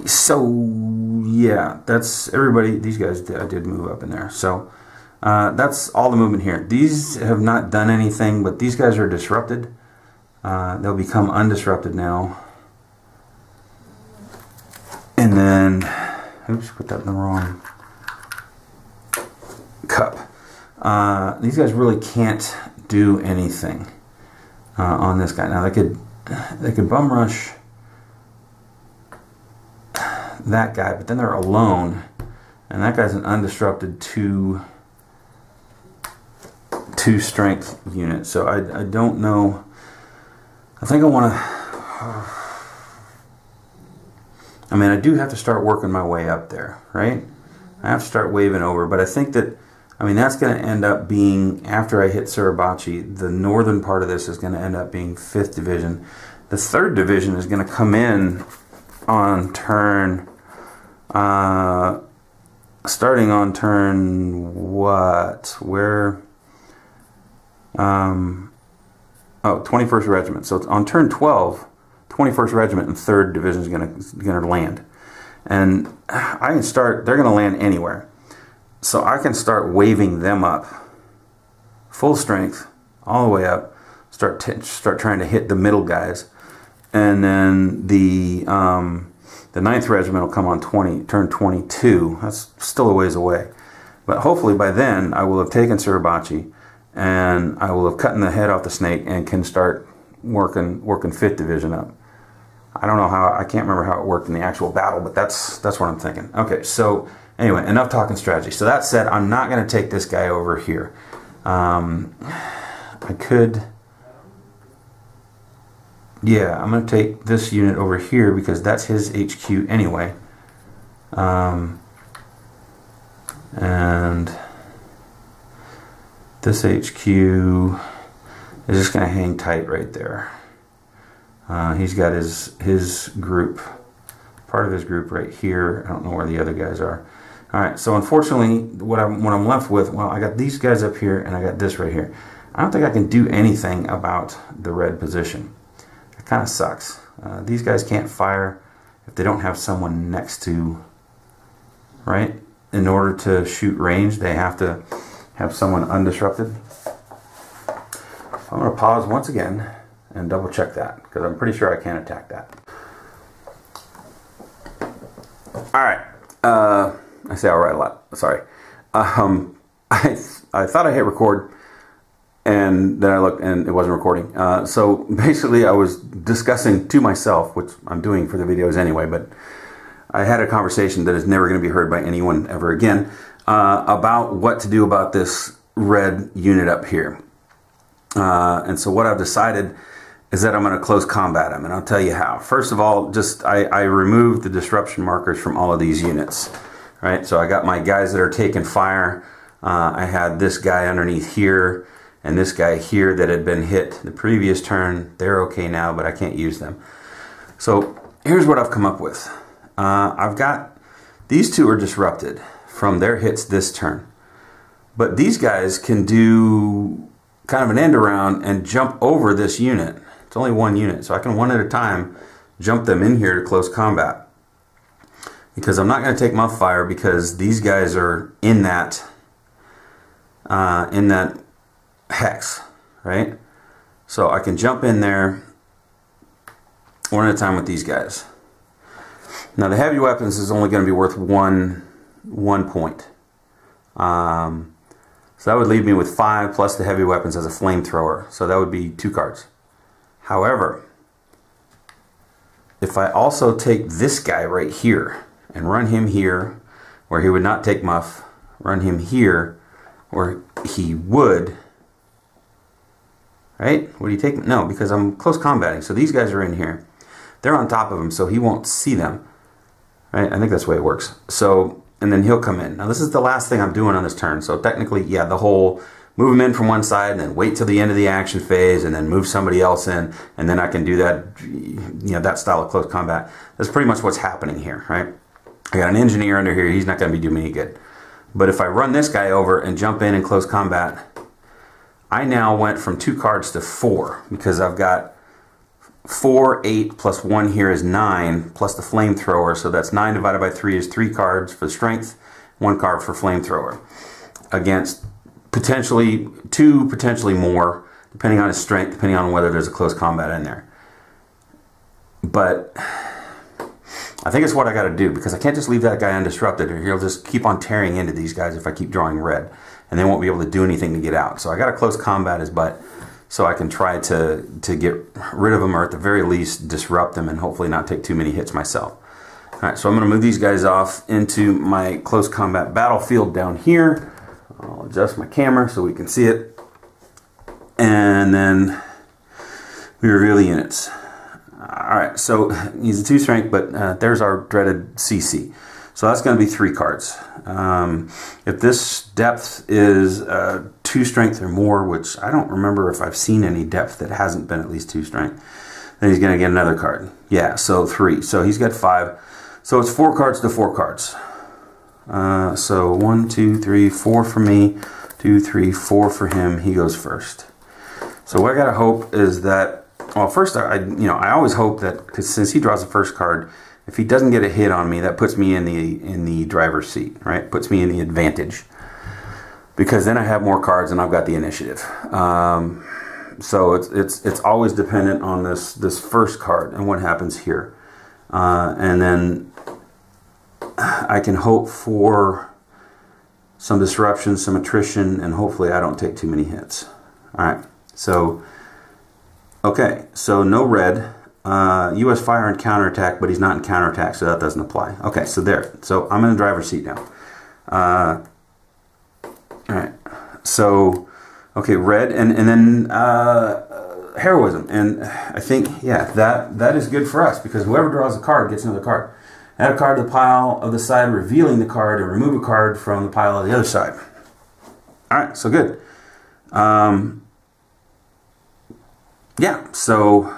So yeah, that's everybody. These guys, I did move up in there. So that's all the movement here. These have not done anything, but these guys are disrupted. They'll become undisrupted now. And then, oops, put that in the wrong cup. These guys really can't do anything on this guy. Now they could bum rush that guy, but then they're alone, and that guy's an undisrupted 2 strength unit. So I don't know. I think I want to. I mean, I do have to start working my way up there, right? I have to start waving over, but I think that, I mean, that's going to end up being, after I hit Suribachi, the northern part of this is going to end up being 5th Division. The 3rd Division is going to come in on turn, starting on turn, what? Where? 21st Regiment. So it's on turn 12, 21st Regiment and 3rd Division is going to land. And I can start, they're going to land anywhere. So I can start waving them up, full strength, all the way up. Start trying to hit the middle guys, and then the 9th Regiment will come on turn 22. That's still a ways away, but hopefully by then I will have taken Suribachi, and I will have cut the head off the snake and can start working 5th Division up. I don't know how, I can't remember how it worked in the actual battle, but that's what I'm thinking. Okay, so anyway, enough talking strategy. So that said, I'm not going to take this guy over here. I could, yeah, I'm going to take this unit over here because that's his HQ anyway. And this HQ is just going to hang tight right there. He's got his group, part of his group right here. I don't know where the other guys are. All right, so unfortunately, what I'm left with, well, I got these guys up here and I got this right here. I don't think I can do anything about the red position. It kind of sucks. These guys can't fire if they don't have someone next to, right? In order to shoot range, they have to have someone undisrupted. I'm going to pause once again and double check that, because I'm pretty sure I can't attack that. Alright, I say alright a lot, sorry. I thought I hit record, and then I looked and it wasn't recording. So basically I was discussing to myself, which I'm doing for the videos anyway, but I had a conversation that is never going to be heard by anyone ever again, about what to do about this red unit up here. And so what I've decided is that I'm going to close combat him, and I'll tell you how. First of all, I removed the disruption markers from all of these units. right? So I got my guys that are taking fire. I had this guy underneath here and this guy here that had been hit the previous turn. They're okay now, but I can't use them. So here's what I've come up with. I've got these two are disrupted from their hits this turn. But these guys can do kind of an end around and jump over this unit. It's only one unit, so I can one at a time jump them in here to close combat. Because I'm not going to take muff fire because these guys are in that hex, right? So I can jump in there one at a time with these guys. Now the heavy weapons is only going to be worth one point. So that would leave me with 5 plus the heavy weapons as a flamethrower. So that would be 2 cards. However, if I also take this guy right here and run him here where he would not take muff, run him here where he would, right? Would he take? No, because I'm close combating. So these guys are in here. They're on top of him, so he won't see them. Right? I think that's the way it works. So, and then he'll come in. Now this is the last thing I'm doing on this turn. So technically, yeah, the whole move him in from one side and then wait till the end of the action phase and then move somebody else in and then I can do that, you know, that style of close combat. That's pretty much what's happening here, right? I got an engineer under here. He's not going to be doing me any good. But if I run this guy over and jump in close combat, I now went from 2 cards to 4 because I've got 4, 8 plus 1 here is 9 plus the flamethrower. So that's 9 divided by 3 is 3 cards for strength, 1 card for flamethrower against potentially 2, potentially more, depending on his strength, depending on whether there's a close combat in there. But I think it's what I got to do because I can't just leave that guy undisrupted or he'll just keep on tearing into these guys if I keep drawing red and they won't be able to do anything to get out. So I got to close combat his butt so I can try to get rid of him or at the very least disrupt them and hopefully not take too many hits myself. All right, so I'm going to move these guys off into my close combat battlefield down here. I'll adjust my camera so we can see it. And then we reveal the units. Alright, so he's a 2 strength, but there's our dreaded CC. So that's going to be 3 cards. If this depth is 2 strength or more, which I don't remember if I've seen any depth that hasn't been at least 2 strength, then he's going to get another card. Yeah, so 3. So he's got 5. So it's 4 cards to 4 cards. So 1, 2, 3, 4 for me, 2, 3, 4 for him. He goes first. So what I gotta hope is that, well, first I always hope that because since he draws the first card, if he doesn't get a hit on me, that puts me in the driver's seat, right? Puts me in the advantage because then I have more cards and I've got the initiative. So it's always dependent on this first card and what happens here, and then I can hope for some disruption, some attrition, and hopefully I don't take too many hits. Alright, so, okay, so no red. U.S. fire and counterattack, but he's not in counterattack, so that doesn't apply. Okay, so there. So I'm in the driver's seat now. Alright, so, okay, red, and then heroism. And I think, yeah, that is good for us because whoever draws a card gets another card. Add a card to the pile of the side revealing the card and remove a card from the pile of the other side. Alright, so good. Yeah, so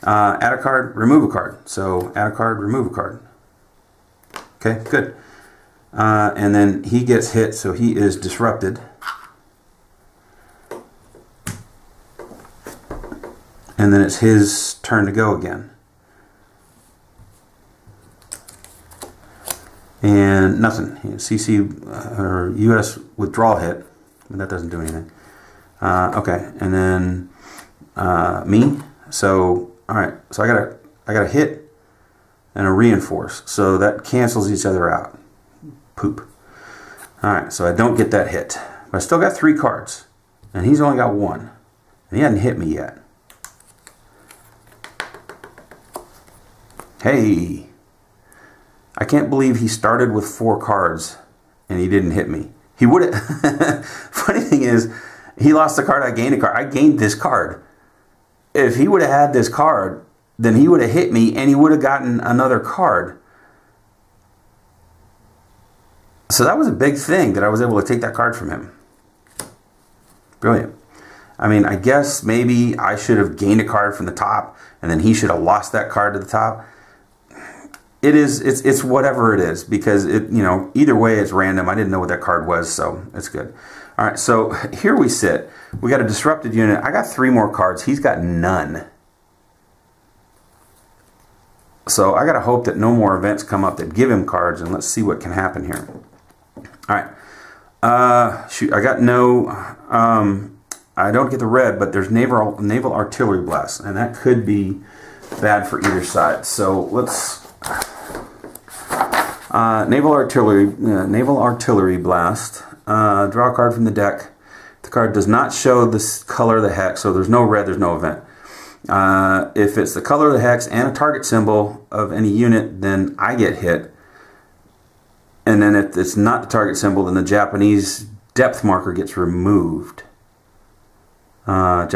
add a card, remove a card. So add a card, remove a card. Okay, good. And then he gets hit, so he is disrupted. And then it's his turn to go again. And nothing. CC or US withdrawal hit, but that doesn't do anything. Okay, and then me. So all right. So I got a hit and a reinforce. So that cancels each other out. Poop. All right. So I don't get that hit, but I still got 3 cards, and he's only got 1, and he hadn't hit me yet. Hey. I can't believe he started with 4 cards and he didn't hit me. He would have. Funny thing is, he lost the card, I gained a card. I gained this card. If he would have had this card, then he would have hit me and he would have gotten another card. So that was a big thing that I was able to take that card from him. Brilliant. I mean, I guess maybe I should have gained a card from the top and then he should have lost that card to the top. It's whatever it is, because it, you know, either way it's random. I didn't know what that card was, so it's good. All right, so here we sit. We got a disrupted unit. I got 3 more cards. He's got none. So I got to hope that no more events come up that give him cards, and let's see what can happen here. All right. Shoot, I got no... I don't get the red, but there's naval artillery blast, and that could be bad for either side. So let's... naval artillery blast. Draw a card from the deck. The card does not show the color of the hex, so there's no red, there's no event. If it's the color of the hex and a target symbol of any unit, then I get hit. And then if it's not the target symbol, then the Japanese depth marker gets removed. Eliminate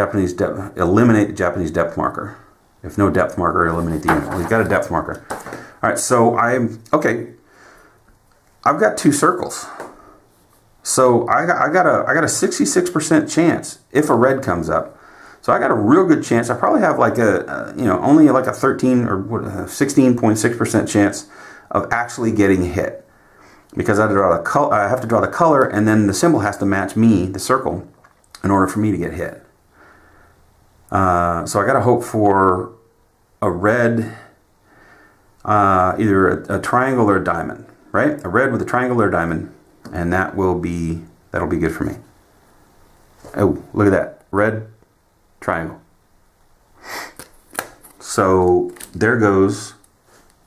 the Japanese depth marker. If no depth marker, eliminate the unit. Well, he's got a depth marker. All right, so okay. I've got 2 circles. So I got a 66% chance if a red comes up. So I got a real good chance. I probably have like only like a 13 or 16.6% chance of actually getting hit, because I have to draw the color, and then the symbol has to match me, the circle, in order for me to get hit. So I got to hope for a red, either a triangle or a diamond, right? A red with a triangle or a diamond, and that'll be good for me. Oh, look at that, red triangle. So there goes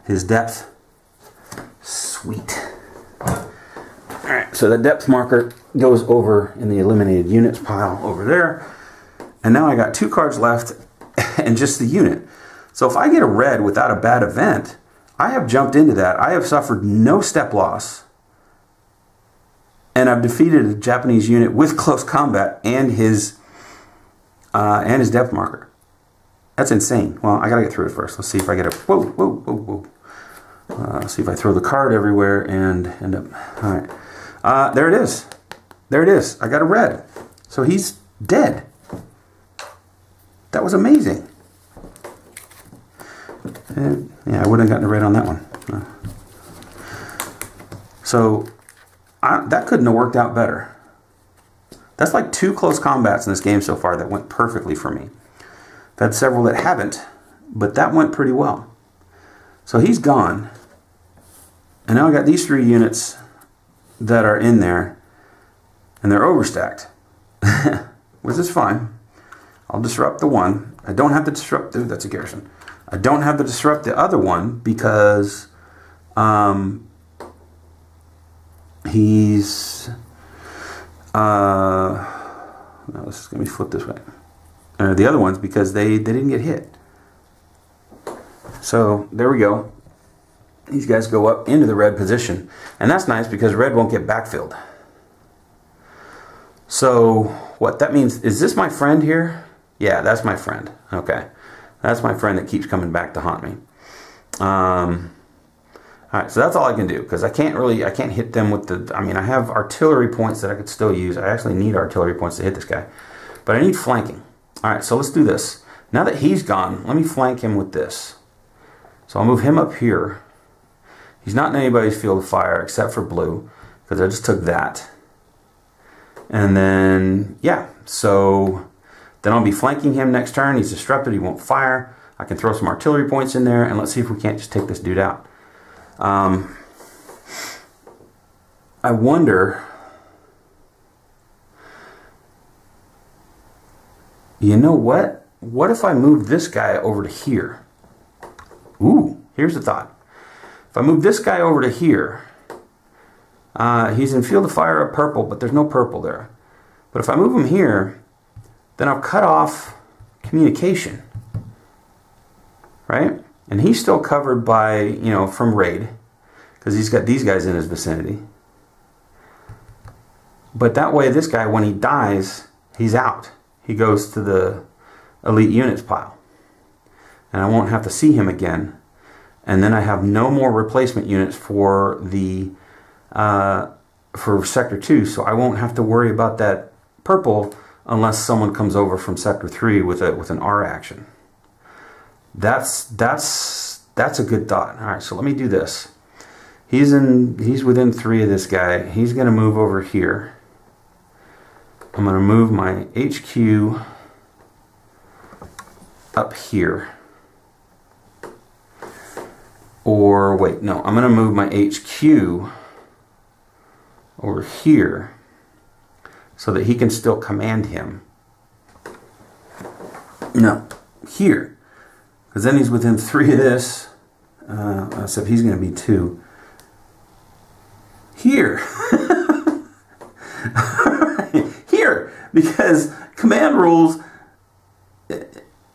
his depth. Sweet. Alright, so the depth marker goes over in the eliminated units pile over there. And now I got 2 cards left and just the unit. So if I get a red without a bad event, I have jumped into that. I have suffered no step loss. And I've defeated a Japanese unit with close combat and his depth marker. That's insane. Well, I gotta get through it first. Let's see if I get a... Whoa, whoa, whoa, whoa. Let's see if I throw the card everywhere and end up... Alright. There it is. There it is. I got a red. So he's dead. That was amazing. And, yeah, I wouldn't have gotten a red on that one. So... that couldn't have worked out better. That's like 2 close combats in this game so far that went perfectly for me. I've had several that haven't, but that went pretty well. So he's gone. And now I got these 3 units that are in there, and they're overstacked. Which is fine. I'll disrupt the one. I don't have to disrupt the... That's a garrison. I don't have to disrupt the other one because... he's no, this is gonna be flipped this way. The other ones, because they didn't get hit. So there we go. These guys go up into the red position, and that's nice because red won't get backfilled. So what that means is, this my friend here? Yeah, that's my friend. Okay, that's my friend that keeps coming back to haunt me. Alright, so that's all I can do, because I can't hit them with the... I mean, I have artillery points that I could still use. I actually need artillery points to hit this guy. But I need flanking. Alright, so let's do this. Now that he's gone, let me flank him with this. So I'll move him up here. He's not in anybody's field of fire except for blue, because I just took that. And then, yeah, so then I'll be flanking him next turn. He's disrupted, he won't fire. I can throw some artillery points in there, and let's see if we can't just take this dude out. I wonder, you know what? What if I move this guy over to here? Ooh, here's the thought. If I move this guy over to here, he's in field of fire of purple, but there's no purple there. But if I move him here, then I'll cut off communication, right? And he's still covered by, you know, from raid, because he's got these guys in his vicinity. But that way, this guy, when he dies, he's out. He goes to the elite units pile. And I won't have to see him again. And then I have no more replacement units for the for sector 2, so I won't have to worry about that purple unless someone comes over from sector 3 with an R action. That's a good thought. All right, so let me do this. He's within 3 of this guy. He's going to move over here. I'm going to move my HQ up here. Or wait, no, I'm going to move my HQ over here so that he can still command him. No, here. Because then he's within 3 of this. Except he's going to be 2. Here. Here. Because command rules,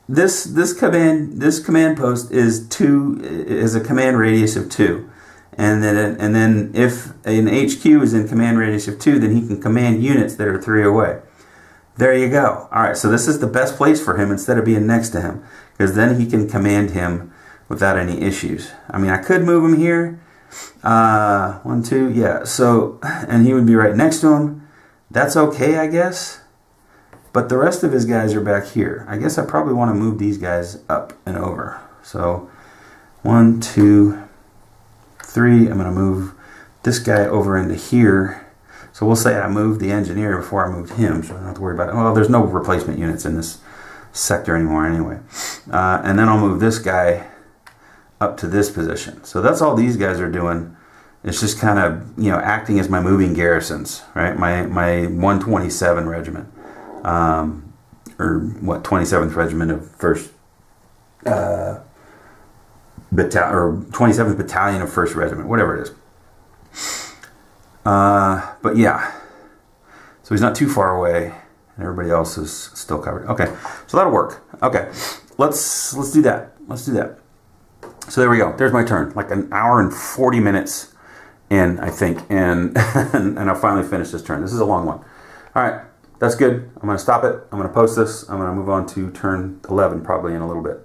this command post is a command radius of 2. And then if an HQ is in command radius of 2, then he can command units that are 3 away. There you go. Alright, so this is the best place for him instead of being next to him. Because then he can command him without any issues. I mean, I could move him here. 1, 2, yeah. So, and he would be right next to him. That's okay, I guess. But the rest of his guys are back here. I guess I probably want to move these guys up and over. So, 1, 2, 3. I'm going to move this guy over into here. So we'll say I moved the engineer before I moved him, so I don't have to worry about it. Well, there's no replacement units in this sector anymore anyway. And then I'll move this guy up to this position. So that's all these guys are doing. It's just kind of, you know, acting as my moving garrisons, right? My 127 regiment. Or what, 27th Regiment of 1st Battalion, or 27th Battalion of 1st Regiment, whatever it is. But yeah, so he's not too far away, and everybody else is still covered. Okay, so that'll work. Okay, let's do that. Let's do that. So there we go. There's my turn. Like an hour and 40 minutes in, I think, and and I'll finally finish this turn. This is a long one. All right, that's good. I'm going to stop it. I'm going to post this. I'm going to move on to turn 11 probably in a little bit.